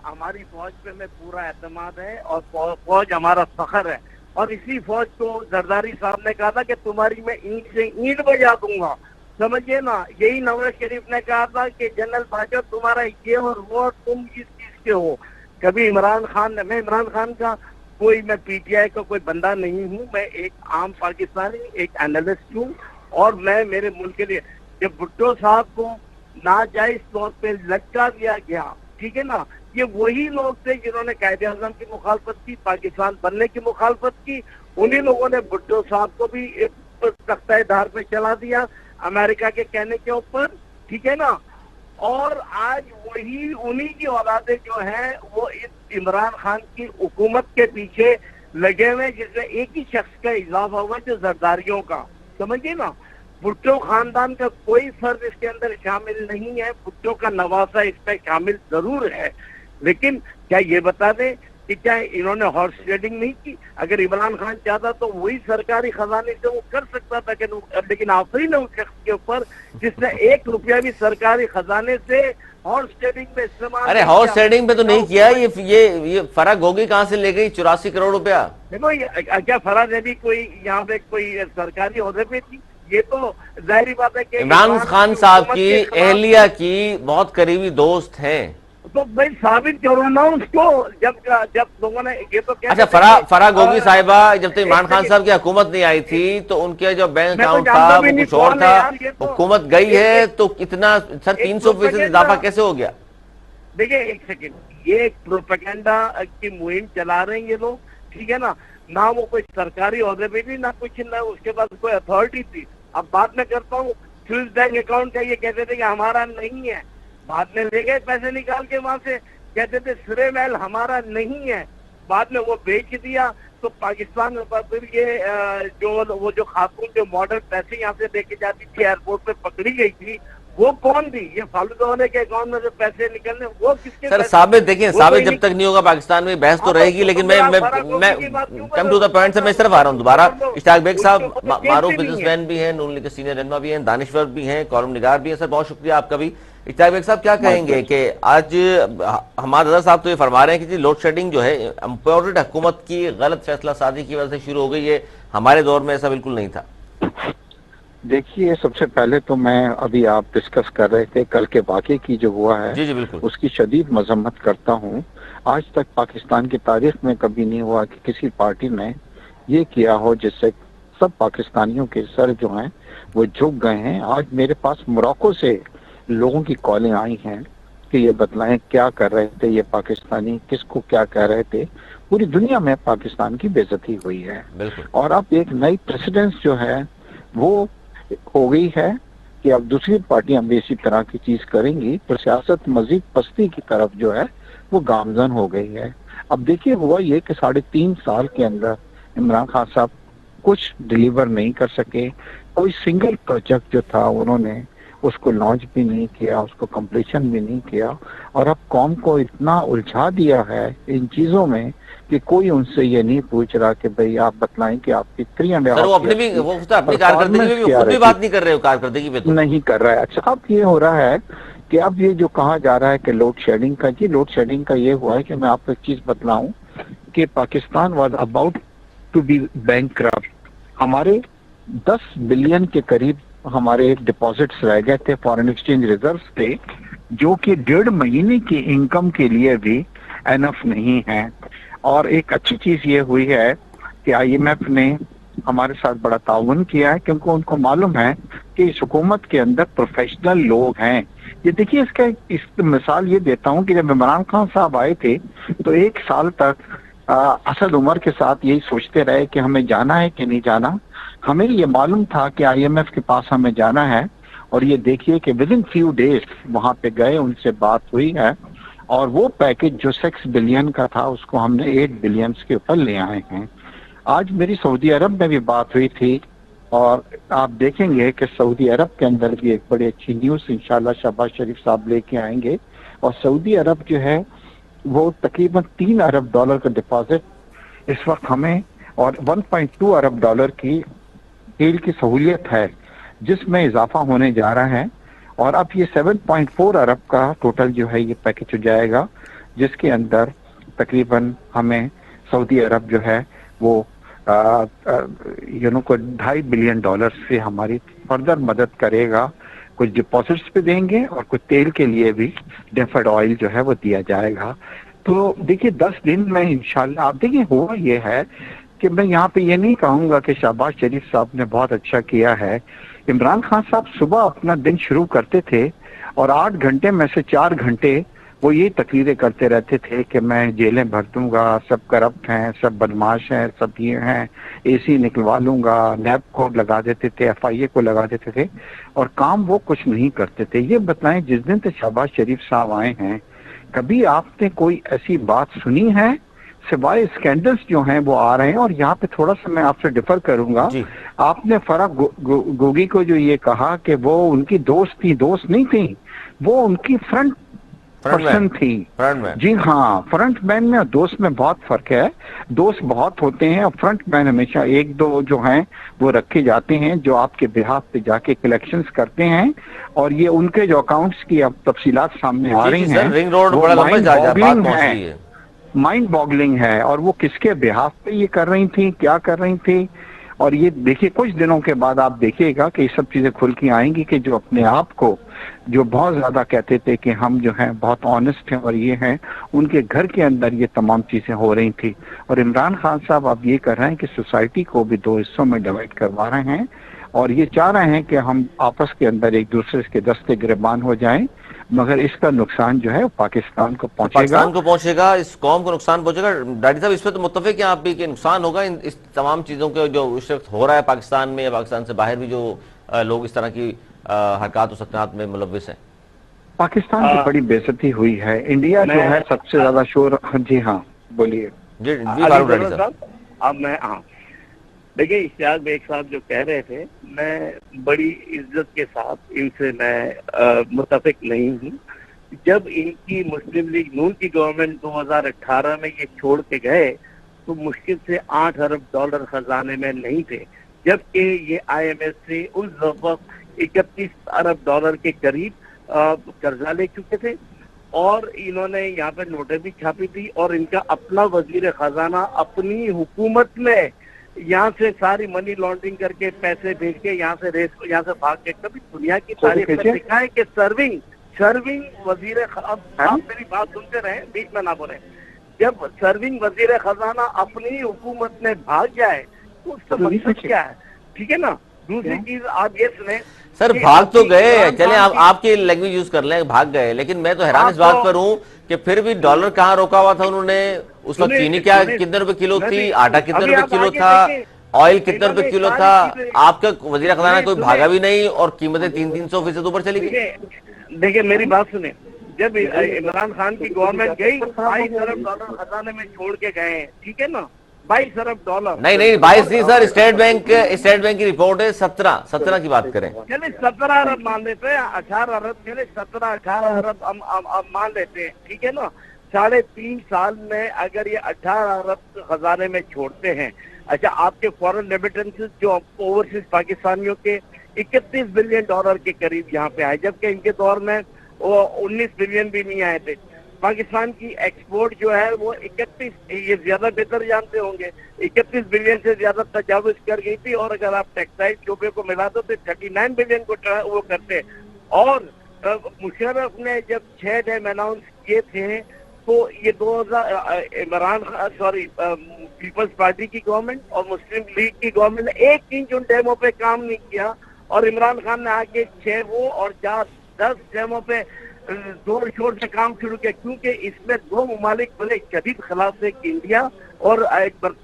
ہماری فوج پہ میں پورا اعتماد ہے اور فوج ہمارا فخر ہے, اور اسی فوج کو زرداری صاحب نے کہا تھا کہ تمہاری میں اینٹ سے اینٹ بجا دوں گا, سمجھیے نا. یہی نواز شریف نے کہا تھا کہ جنرل باجوہ تمہارا یہ اور وہ, تم اس چیز کے ہو. کبھی عمران خان نے, میں عمران خان کا کوئی, میں پی ٹی آئی کا کوئی بندہ نہیں ہوں, میں ایک عام پاکستانی, ایک اینالسٹ ہوں, اور میں میرے ملک کے لیے. جب بھٹو صاحب کو ناجائز طور پہ لٹکا دیا گیا, ٹھیک ہے نا, یہ وہی لوگ تھے جنہوں نے قائد اعظم کی مخالفت کی, پاکستان بننے کی مخالفت کی. انہی لوگوں نے بھٹو صاحب کو بھی ایک تختہ دار پہ چلا دیا امریکہ کے کہنے کے اوپر, ٹھیک ہے نا. اور آج وہی انہی کی اولادیں جو ہیں وہ اس عمران خان کی حکومت کے پیچھے لگے ہوئے, جس میں ایک ہی شخص کا اضافہ ہوا جو زرداریوں کا, سمجھیے نا. بھٹو خاندان کا کوئی فرد اس کے اندر شامل نہیں ہے, بھٹو کا نواسا اس پہ شامل ضرور ہے, لیکن کیا یہ بتا دیں کہ کیا انہوں نے ہارس ریڈنگ نہیں کی؟ اگر عمران خان چاہتا تو وہی سرکاری خزانے سے وہ کر سکتا تھا, لیکن آفرین ہے اس شخص کے اوپر جس نے 1 روپیہ بھی سرکاری خزانے سے ہارس ٹریڈنگ میں استعمال. ارے ہارس ٹریڈنگ پہ تو نہیں کیا, یہ فرا گوگی کہاں سے لے گئی 84 کروڑ روپیہ؟ دیکھو کیا فرا دیوی کوئی یہاں پہ کوئی سرکاری عہدے پہ تھی؟ یہ تو ظاہری بات ہے کہ عمران خان صاحب کی اہلیہ کی بہت قریبی دوست ہیں. تو بھائی ثابت کرو نا اس کو. جب لوگوں نے یہ تو اچھا, فرا گوگی صاحبہ جب تک عمران خان صاحب کی حکومت نہیں آئی تھی تو ان کے جو بینک اکاؤنٹ تھا وہ کچھ اور تھا, حکومت گئی ہے تو اتنا سر 300% اضافہ کیسے ہو گیا؟ دیکھیں ایک سیکنڈ, یہ ایک پروپیگنڈا کی مہم چلا رہے ہیں یہ لوگ, ٹھیک ہے نا. نہ وہ کوئی سرکاری عہدے پہ تھی, نہ کچھ, نہ اس کے پاس کوئی اتھارٹی تھی. اب بات میں کرتا ہوں, سوئس بینک اکاؤنٹ کا یہ کہتے تھے کہ ہمارا نہیں ہے, بعد میں لے گئے پیسے نکال کے وہاں سے, کہتے تھے سرے محل ہمارا نہیں ہے, بعد میں وہ بیچ دیا. تو پاکستان میں پھر یہ وہ جو خاتون جو ماڈل پیسے یہاں سے لے کے جاتی تھی ایئرپورٹ پہ پکڑی گئی تھی, وہ کون تھی؟ یہ فالودہ ہونے کے اکاؤنٹ میں سے پیسے نکلنے, وہ کس کے؟ سر ثابت دیکھیں, ثابت جب تک نہیں ہوگا پاکستان میں بحث تو رہے گی, لیکن میں کم ٹو دا پوائنٹ سے میں صرف آ رہا ہوں دوبارہ. اشتیاق بیگ صاحب معروف بزنس مین بھی ہیں, نون لیگ کے سینئر رہنما بھی ہیں, دانشور بھی ہیں, کالم نگار بھی ہیں. سر بہت شکریہ آپ کا بھی. اشتیاق بیگ صاحب کیا کہیں گے کہ آج حماد رضا صاحب تو یہ فرما رہے ہیں کہ جی لوڈ شیڈنگ جو ہے امپاورڈ حکومت کی غلط فیصلہ سازی کی وجہ سے شروع ہو گئی ہے, ہمارے دور میں ایسا بالکل نہیں تھا. دیکھیے, سب سے پہلے تو میں ابھی آپ ڈسکس کر رہے تھے کل کے واقعے کی جو ہوا ہے, جی بالکل, اس کی شدید مذمت کرتا ہوں. آج تک پاکستان کی تاریخ میں کبھی نہیں ہوا کہ کسی پارٹی نے یہ کیا ہو جس سے سب پاکستانیوں کے سر جو ہیں وہ جھک گئے ہیں. آج میرے پاس موراکو سے لوگوں کی کالیں آئی ہیں کہ یہ بتلائیں کیا کر رہے تھے یہ پاکستانی, کس کو کیا کہہ رہے تھے. پوری دنیا میں پاکستان کی بے عزتی ہوئی ہے, اور اب ایک نئی پریسیڈنس جو ہے وہ ہو گئی ہے کہ اب دوسری پارٹیاں بھی اسی طرح کی چیز کریں گی, تو سیاست مزید پستی کی طرف جو ہے وہ گامزن ہو گئی ہے. اب دیکھیے ہوا یہ کہ 3.5 سال کے اندر عمران خان صاحب کچھ ڈیلیور نہیں کر سکے. کوئی سنگل پروجیکٹ جو تھا انہوں نے اس کو لانچ بھی نہیں کیا, اس کو کمپلیشن بھی نہیں کیا, اور اب قوم کو اتنا الجھا دیا ہے ان چیزوں میں کہ کوئی ان سے یہ نہیں پوچھ رہا کہ بھئی آپ بتلائیں کہ آپ کی 3.5 سر وہ اپنی بھی اپنی کارکردگی میں خود بھی بات نہیں کر رہے ہو, کارکردگی پہ تو نہیں کر رہا ہے. اچھا, اب یہ ہو رہا ہے کہ اب یہ جو کہا جا رہا ہے کہ لوڈ شیڈنگ کا, جی لوڈ شیڈنگ کا یہ ہوا ہے کہ میں آپ کو ایک چیز بتلاؤں کہ Pakistan was about to be bankrupt. ہمارے 10 بلین کے قریب ہمارے ڈپازٹس رہ گئے تھے فارن ایکسچینج ریزروز پہ, جو کہ 1.5 مہینے کی انکم کے لیے بھی انف نہیں ہے. اور ایک اچھی چیز یہ ہوئی ہے کہ IMF نے ہمارے ساتھ بڑا تعاون کیا ہے، کیونکہ ان کو معلوم ہے کہ اس حکومت کے اندر پروفیشنل لوگ ہیں. یہ دیکھیے اس مثال یہ دیتا ہوں کہ جب عمران خان صاحب آئے تھے تو 1 سال تک اسد عمر کے ساتھ یہی سوچتے رہے کہ ہمیں جانا ہے کہ نہیں جانا. ہمیں یہ معلوم تھا کہ IMF کے پاس ہمیں جانا ہے، اور یہ دیکھیے کہ ود ان فیو ڈیز وہاں پہ گئے، ان سے بات ہوئی ہے، اور وہ پیکج جو 6 بلین کا تھا اس کو ہم نے 8 بلین کے اوپر لے آئے ہیں. آج میری سعودی عرب میں بھی بات ہوئی تھی، اور آپ دیکھیں گے کہ سعودی عرب کے اندر بھی ایک بڑی اچھی نیوز انشاءاللہ شہباز شریف صاحب لے کے آئیں گے. اور سعودی عرب جو ہے وہ تقریباً $3 ارب کا ڈپازٹ اس وقت ہمیں، اور $1.2 ارب کی تیل کی سہولیت ہے جس میں اضافہ ہونے جا رہا ہے. اور اب یہ 7.4 ارب کا ٹوٹل جو ہے یہ پیکج ہو جائے گا، جس کے اندر تقریباً ہمیں سعودی عرب جو ہے وہ کو $2.5 بلین سے ہماری فردر مدد کرے گا. کچھ ڈپازٹس پہ دیں گے اور کچھ تیل کے لیے بھی ڈیفرڈ آئل جو ہے وہ دیا جائے گا. تو دیکھیے 10 دن میں انشاءاللہ آپ دیکھیں ہوا یہ ہے کہ میں یہاں پہ یہ نہیں کہوں گا کہ شہباز شریف صاحب نے بہت اچھا کیا ہے. عمران خان صاحب صبح اپنا دن شروع کرتے تھے اور 8 گھنٹے میں سے 4 گھنٹے وہ یہ تقریریں کرتے رہتے تھے کہ میں جیلیں بھر دوں گا، سب کرپٹ ہیں، سب بدماش ہیں، سب یہ ہیں، AC نکلوا لوں گا، نیب کو لگا دیتے تھے، FIA کو لگا دیتے تھے، اور کام وہ کچھ نہیں کرتے تھے. یہ بتائیں جس دن سے شہباز شریف صاحب آئے ہیں کبھی آپ نے کوئی ایسی بات سنی ہے سوائے اسکینڈلز جو ہیں وہ آ رہے ہیں. اور یہاں پہ تھوڑا سا میں آپ سے ڈفر کروں گا. جی آپ نے فرح گوگی کو جو یہ کہا کہ وہ ان کی دوست تھی، دوست نہیں تھی، وہ ان کی فرنٹ پرسن تھی. جی ہاں، فرنٹ مین میں اور دوست میں بہت فرق ہے. دوست بہت ہوتے ہیں اور فرنٹ مین ہمیشہ 1-2 جو ہیں وہ رکھے جاتے ہیں جو آپ کے بہاف پہ جا کے کلیکشنز کرتے ہیں. اور یہ ان کے جو اکاؤنٹس کی اب تفصیلات سامنے آ رہی ہیں رنگ روڈ وہ بڑا لمبا مائنڈ جا بات باگلنگ پہنچ ہے، رہی ہے. مائنڈ باگلنگ ہے. اور وہ کس کے بہاف پہ یہ کر رہی تھی، کیا کر رہی تھی. اور یہ دیکھیے کچھ دنوں کے بعد آپ دیکھیے گا کہ یہ سب چیزیں کھل کے آئیں گی کہ جو اپنے آپ کو جو بہت زیادہ کہتے تھے کہ ہم جو ہیں بہت آنےسٹ ہیں اور یہ ہیں، ان کے گھر کے اندر یہ تمام چیزیں ہو رہی تھی. اور عمران خان صاحب اب یہ کر رہے ہیں کہ سوسائٹی کو بھی 2 حصوں میں ڈیوائڈ کروا رہے ہیں، اور یہ چاہ رہے ہیں کہ ہم آپس کے اندر ایک دوسرے کے دستے گریبان ہو جائیں. مگر اس کا نقصان جو ہے وہ پاکستان کو پہنچے گا. پاکستان کو پہنچے گا، اس قوم کو نقصان پہنچے گا. ڈاکٹر صاحب اس پہ تو متفق ہیں آپ بھی کہ نقصان ہوگا اس تمام چیزوں کے جو اس وقت ہو رہا ہے پاکستان میں یا پاکستان سے باہر بھی جو لوگ اس طرح کی حرکات و سکنات میں ملوث ہیں. پاکستان کی بڑی بے عزتی ہوئی ہے. انڈیا جو ہے سب سے زیادہ شور. جی ہاں بولیے. جی فاروق ڈاکٹر صاحب. اب میں دیکھیں اشتیاق بیگ صاحب جو کہہ رہے تھے میں بڑی عزت کے ساتھ ان سے میں متفق نہیں ہوں. جب ان کی مسلم لیگ نون کی گورنمنٹ 2018 میں یہ چھوڑ کے گئے تو مشکل سے $8 ارب خزانے میں نہیں تھے، جبکہ یہ IMF سے اس وقت $31 ارب کے قریب قرضہ لے چکے تھے. اور انہوں نے یہاں پہ نوٹیں بھی چھاپی تھی، اور ان کا اپنا وزیر خزانہ اپنی حکومت میں یہاں سے ساری منی لانڈرنگ کر کے پیسے بھیج کے یہاں سے بھاگ کے کبھی دنیا کی تاریخ میں دکھا ہے کہ سرونگ وزیر اب آپ میری بات سنتے رہیں، بیچ میں نہ بولیں. جب سرونگ وزیر خزانہ اپنی حکومت میں بھاگ جائے تو اس کا مقصد کیا ہے؟ ٹھیک ہے نا. دوسری چیز آپ یہ سنیں سر بھاگ تو گئے، چلیں آپ کی لینگویج یوز کر لیں، بھاگ گئے، لیکن میں تو حیران اس بات پر ہوں کہ پھر بھی ڈالر کہاں روکا ہوا تھا انہوں نے. اس وقت چینی کیا کتنے روپے کلو تھی، آٹا کتنے روپے کلو تھا، آئل کتنے روپے کلو تھا. آپ کا وزیر خزانہ کوئی بھاگا بھی نہیں اور قیمتیں 300-300% اوپر چلی گئی. دیکھیں میری بات سنیں، جب عمران خان کی گورنمنٹ گئی $22 ارب خزانے میں چھوڑ کے گئے، ٹھیک ہے نا، $22 ارب. نہیں 22 نہیں سر، اسٹیٹ بینک کی رپورٹ ہے 17 کی بات کریں. چلے 17 ارب مان لیتے ہیں، 18 ارب، چلے 17-18 ارب ہم مان لیتے ہیں، ٹھیک ہے نا. 3.5 سال میں اگر یہ 18 ارب خزانے میں چھوڑتے ہیں. اچھا آپ کے فورن ریمیٹنسز جو اوورسیز پاکستانیوں کے $31 بلین کے قریب یہاں پہ آئے، جبکہ ان کے دور میں وہ 19 بلین بھی نہیں آئے تھے. پاکستان کی ایکسپورٹ جو ہے وہ 31، یہ زیادہ بہتر جانتے ہوں گے، 31 بلین سے زیادہ تجاوز کر گئی تھی. اور اگر آپ ٹیکسٹائل شعبے کو ملا دو تو 39 بلین کو وہ کرتے. اور مشرف نے جب 6 ڈیم اناؤنس کیے تھے تو یہ پیپلز پارٹی کی گورنمنٹ اور مسلم لیگ کی گورنمنٹ نے 1 انچ ان ڈیموں پہ کام نہیں کیا، اور عمران خان نے آگے 6 وہ اور 10 ڈیموں پہ زور شور سے کام شروع کیا، کیونکہ اس میں 2 ممالک بڑے شدید خلاف تھے، انڈیا اور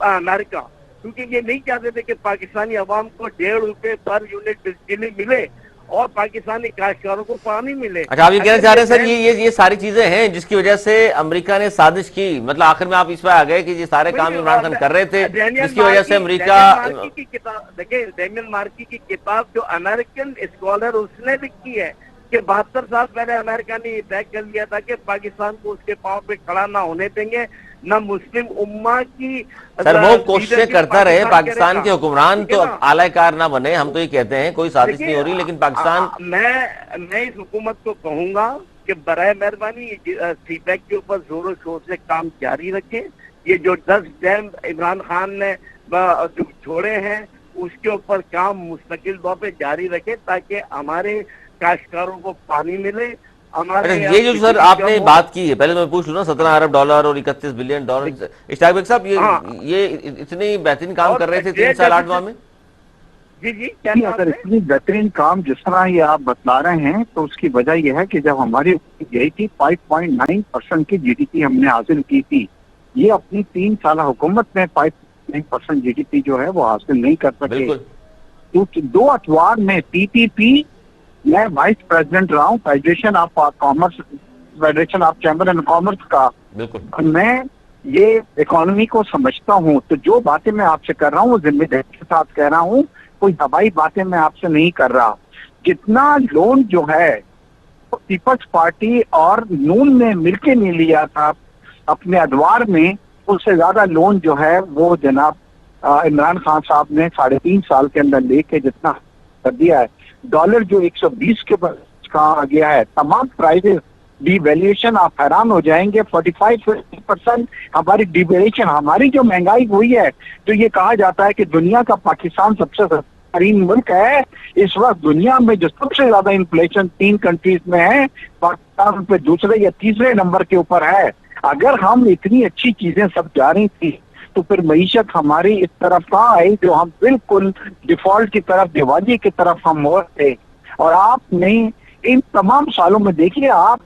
امریکہ، کیونکہ یہ نہیں چاہتے تھے کہ پاکستانی عوام کو 1.5 روپے پر یونٹ بجلی ملے اور پاکستانی کاشتکاروں کو پانی ملے۔ اچھا، آپ یہ کہنا چاہ رہے ہیں سر یہ ساری چیزیں ہیں جس کی وجہ سے امریکہ نے سازش کی، مطلب آخر میں آپ اس پہ آ گئے کہ یہ سارے کام عمران خان کر رہے تھے جس کی وجہ سے امریکہ۔ دیکھیں ڈینیل مارکی کی کتاب جو امریکن اسکالر اس نے لکھی ہے کہ 72 سال پہلے امریکہ نے یہ طے کر لیا تھا کہ پاکستان کو اس کے پاؤں پہ کھڑا نہ ہونے دیں گے، نہ مسلم امہ کی۔ سر وہ کوششیں کرتا رہے، پاکستان کے حکمران تو اعلی کار نہ بنے، ہم تو یہ کہتے ہیں کوئی سازش نہیں ہو رہی، لیکن پاکستان۔ میں اس حکومت کو کہوں گا کہ برائے مہربانی سی پیک کے اوپر زور و شور سے کام جاری رکھیں، یہ جو 10 ڈیم عمران خان نے جو چھوڑے ہیں اس کے اوپر کام مستقل طور پہ جاری رکھیں تاکہ ہمارے کاشتکاروں کو پانی ملے۔ یہ جو سر آپ نے بات کی ہے، پہلے میں پوچھ لوں نا، $17 ارب اور $31 بلین، اشتاق بیگ صاحب یہ اتنی بہترین کام کر رہے تھے 3 سال 8 ماہ میں؟ جی اگر اتنی بہترین کام جس طرح یہ آپ بتلا رہے ہیں تو اس کی وجہ یہ ہے کہ جب ہماری یہی تھی 5.9% کی جی ڈی پی ہم نے حاصل کی تھی، یہ اپنی 3 سالہ حکومت میں 5.9% جی ڈی پی جو ہے وہ حاصل نہیں کر سکے۔ کیونکہ 2 اتوار میں پی پی پی، میں وائس پریزیڈنٹ رہا ہوں federation of commerce, federation of chamber and commerce کا، میں یہ اکانومی کو سمجھتا ہوں، تو جو باتیں میں آپ سے کر رہا ہوں وہ ذمہ داری کے ساتھ کہہ رہا ہوں، کوئی ہوائی باتیں میں آپ سے نہیں کر رہا۔ جتنا لون جو ہے پیپلز پارٹی اور نون نے مل کے نہیں لیا تھا اپنے ادوار میں، اس سے زیادہ لون جو ہے وہ جناب عمران خان صاحب نے 3.5 سال کے اندر لے کے جتنا کر دیا ہے۔ ڈالر جو 120 کے کہاں آ گیا ہے، تمام پرائزز ڈی ویلیویشن، آپ حیران ہو جائیں گے، 45-50% ہماری ڈی ویلیویشن، ہماری جو مہنگائی ہوئی ہے، تو یہ کہا جاتا ہے کہ دنیا کا پاکستان سب سے ترین ملک ہے اس وقت دنیا میں، جو سب سے زیادہ انفلیشن 3 کنٹریز میں ہے، پاکستان پہ دوسرے یا تیسرے نمبر کے اوپر ہے۔ اگر ہم اتنی اچھی چیزیں سب جاری تھی تو پھر معیشت ہماری اس طرف کہاں آئی، جو ہم بالکل ڈیفالٹ کی طرف، دیوالی کی طرف ہم ہو تھے۔ اور آپ نے ان تمام سالوں میں دیکھیے، آپ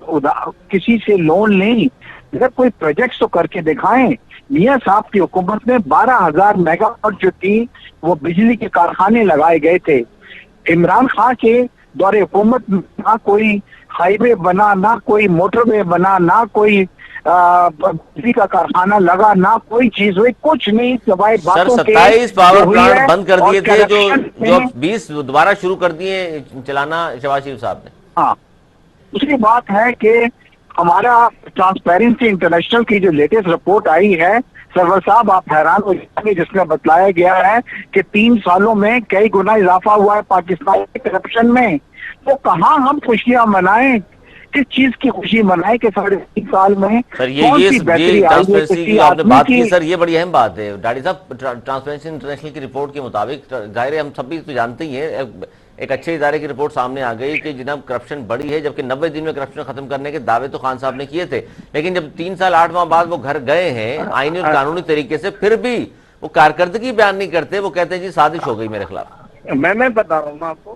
کسی سے لون لیں، اگر کوئی پروجیکٹس تو کر کے دکھائیں۔ میاں صاحب کی حکومت میں 12,000 میگا واٹ جو تھی وہ بجلی کے کارخانے لگائے گئے تھے۔ عمران خان کے دور حکومت میں نہ کوئی ہائی وے بنا، نہ کوئی موٹر وے بنا، نہ کوئی بجلی کا کارخانہ لگا، نہ کوئی چیز ہوئی، کچھ نہیں سوائے باتوں کے۔ 27 پاور پلانٹ بند کر دیے تھے، جو 20 دوبارہ شروع کر دیے چلانا شہباز شریف صاحب نے۔ ہاں، دوسری بات ہے کہ ہمارا ٹرانسپیرنسی انٹرنیشنل کی جو لیٹسٹ رپورٹ آئی ہے، سرور صاحب آپ حیران ہو جائیں گے، جس میں بتلایا گیا ہے کہ 3 سالوں میں کئی گنا اضافہ ہوا ہے پاکستان کے کرپشن میں۔ تو کہاں ہم خوشیاں منائیں، کس چیز کی خوشی منائیں کہ 3.5 سال میں سر یہ ٹرانسپیرنسی کی آپ نے بات کی سر، یہ بڑی اہم بات ہے ڈاڑی صاحب۔ ٹرانسپیرنسی انٹرنیشنل کی رپورٹ کے مطابق، ظاہر ہے ہم سب بھی تو جانتے ہی ہیں، ایک اچھے ادارے کی رپورٹ سامنے آ گئی کہ جناب کرپشن بڑی ہے، جبکہ 90 دن میں کرپشن ختم کرنے کے دعوے تو خان صاحب نے کیے تھے، لیکن جب 3 سال 8 ماہ بعد وہ گھر گئے ہیں آئینی اور قانونی طریقے سے، پھر بھی وہ کارکردگی بیان نہیں کرتے، وہ کہتے ہیں جی سازش ہو گئی میرے خلاف۔ میں بتا رہا ہوں آپ کو،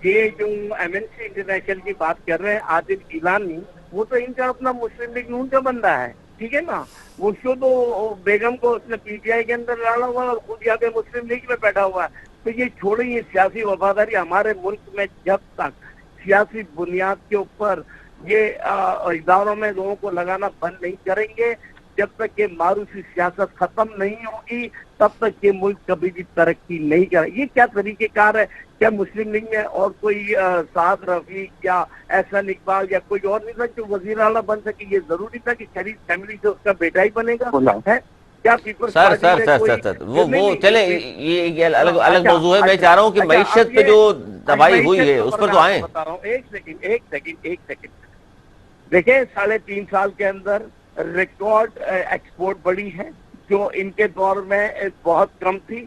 یہ جو ایم این سی انٹرنیشنل کی بات کر رہے ہیں عادل گیلانی، وہ تو ان کا اپنا مسلم لیگ نون کا بندہ ہے، ٹھیک ہے نا۔ وہ شو تو بیگم کو اس نے پی ٹی آئی کے اندر ڈالا ہوا اور خود یہاں پہ مسلم لیگ میں بیٹھا ہوا ہے۔ تو یہ چھوڑیں، یہ سیاسی وفاداری ہمارے ملک میں جب تک سیاسی بنیاد کے اوپر یہ اداروں میں لوگوں کو لگانا بند نہیں کریں گے، جب تک یہ معروفی سیاست ختم نہیں ہوگی، تب تک یہ ملک کبھی بھی ترقی نہیں کرے۔ یہ کیا طریقہ کار ہے؟ کیا مسلم لیگ میں اور کوئی سعد رفیق یا احسن اقبال یا کوئی اور نہیں تھا جو وزیر اعلیٰ بن سکے؟ یہ ضروری تھا کہ شریف فیملی سے اس کا بیٹا ہی بنے گا؟ کیا پیپلز پارٹی سر وہ چلے، یہ الگ موضوع ہے۔ میں چاہ رہا ہوں کہ معیشت پہ جو تباہی ہوئی ہے اس پر تو آئیں۔ بتا رہا ہوں، ایک سیکنڈ دیکھیں، 3.5 سال کے اندر ریکارڈ ایکسپورٹ بڑی ہے جو ان کے دور میں بہت کم تھی۔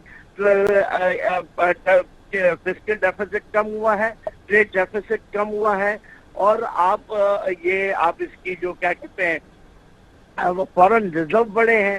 فسکل ڈیفیسٹ کم ہوا ہے، ٹریڈ ڈیفیسٹ کم ہوا ہے، اور آپ اس کی جو کیا کہتے ہیں وہ فارن ریزرو بڑے ہیں۔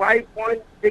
5.6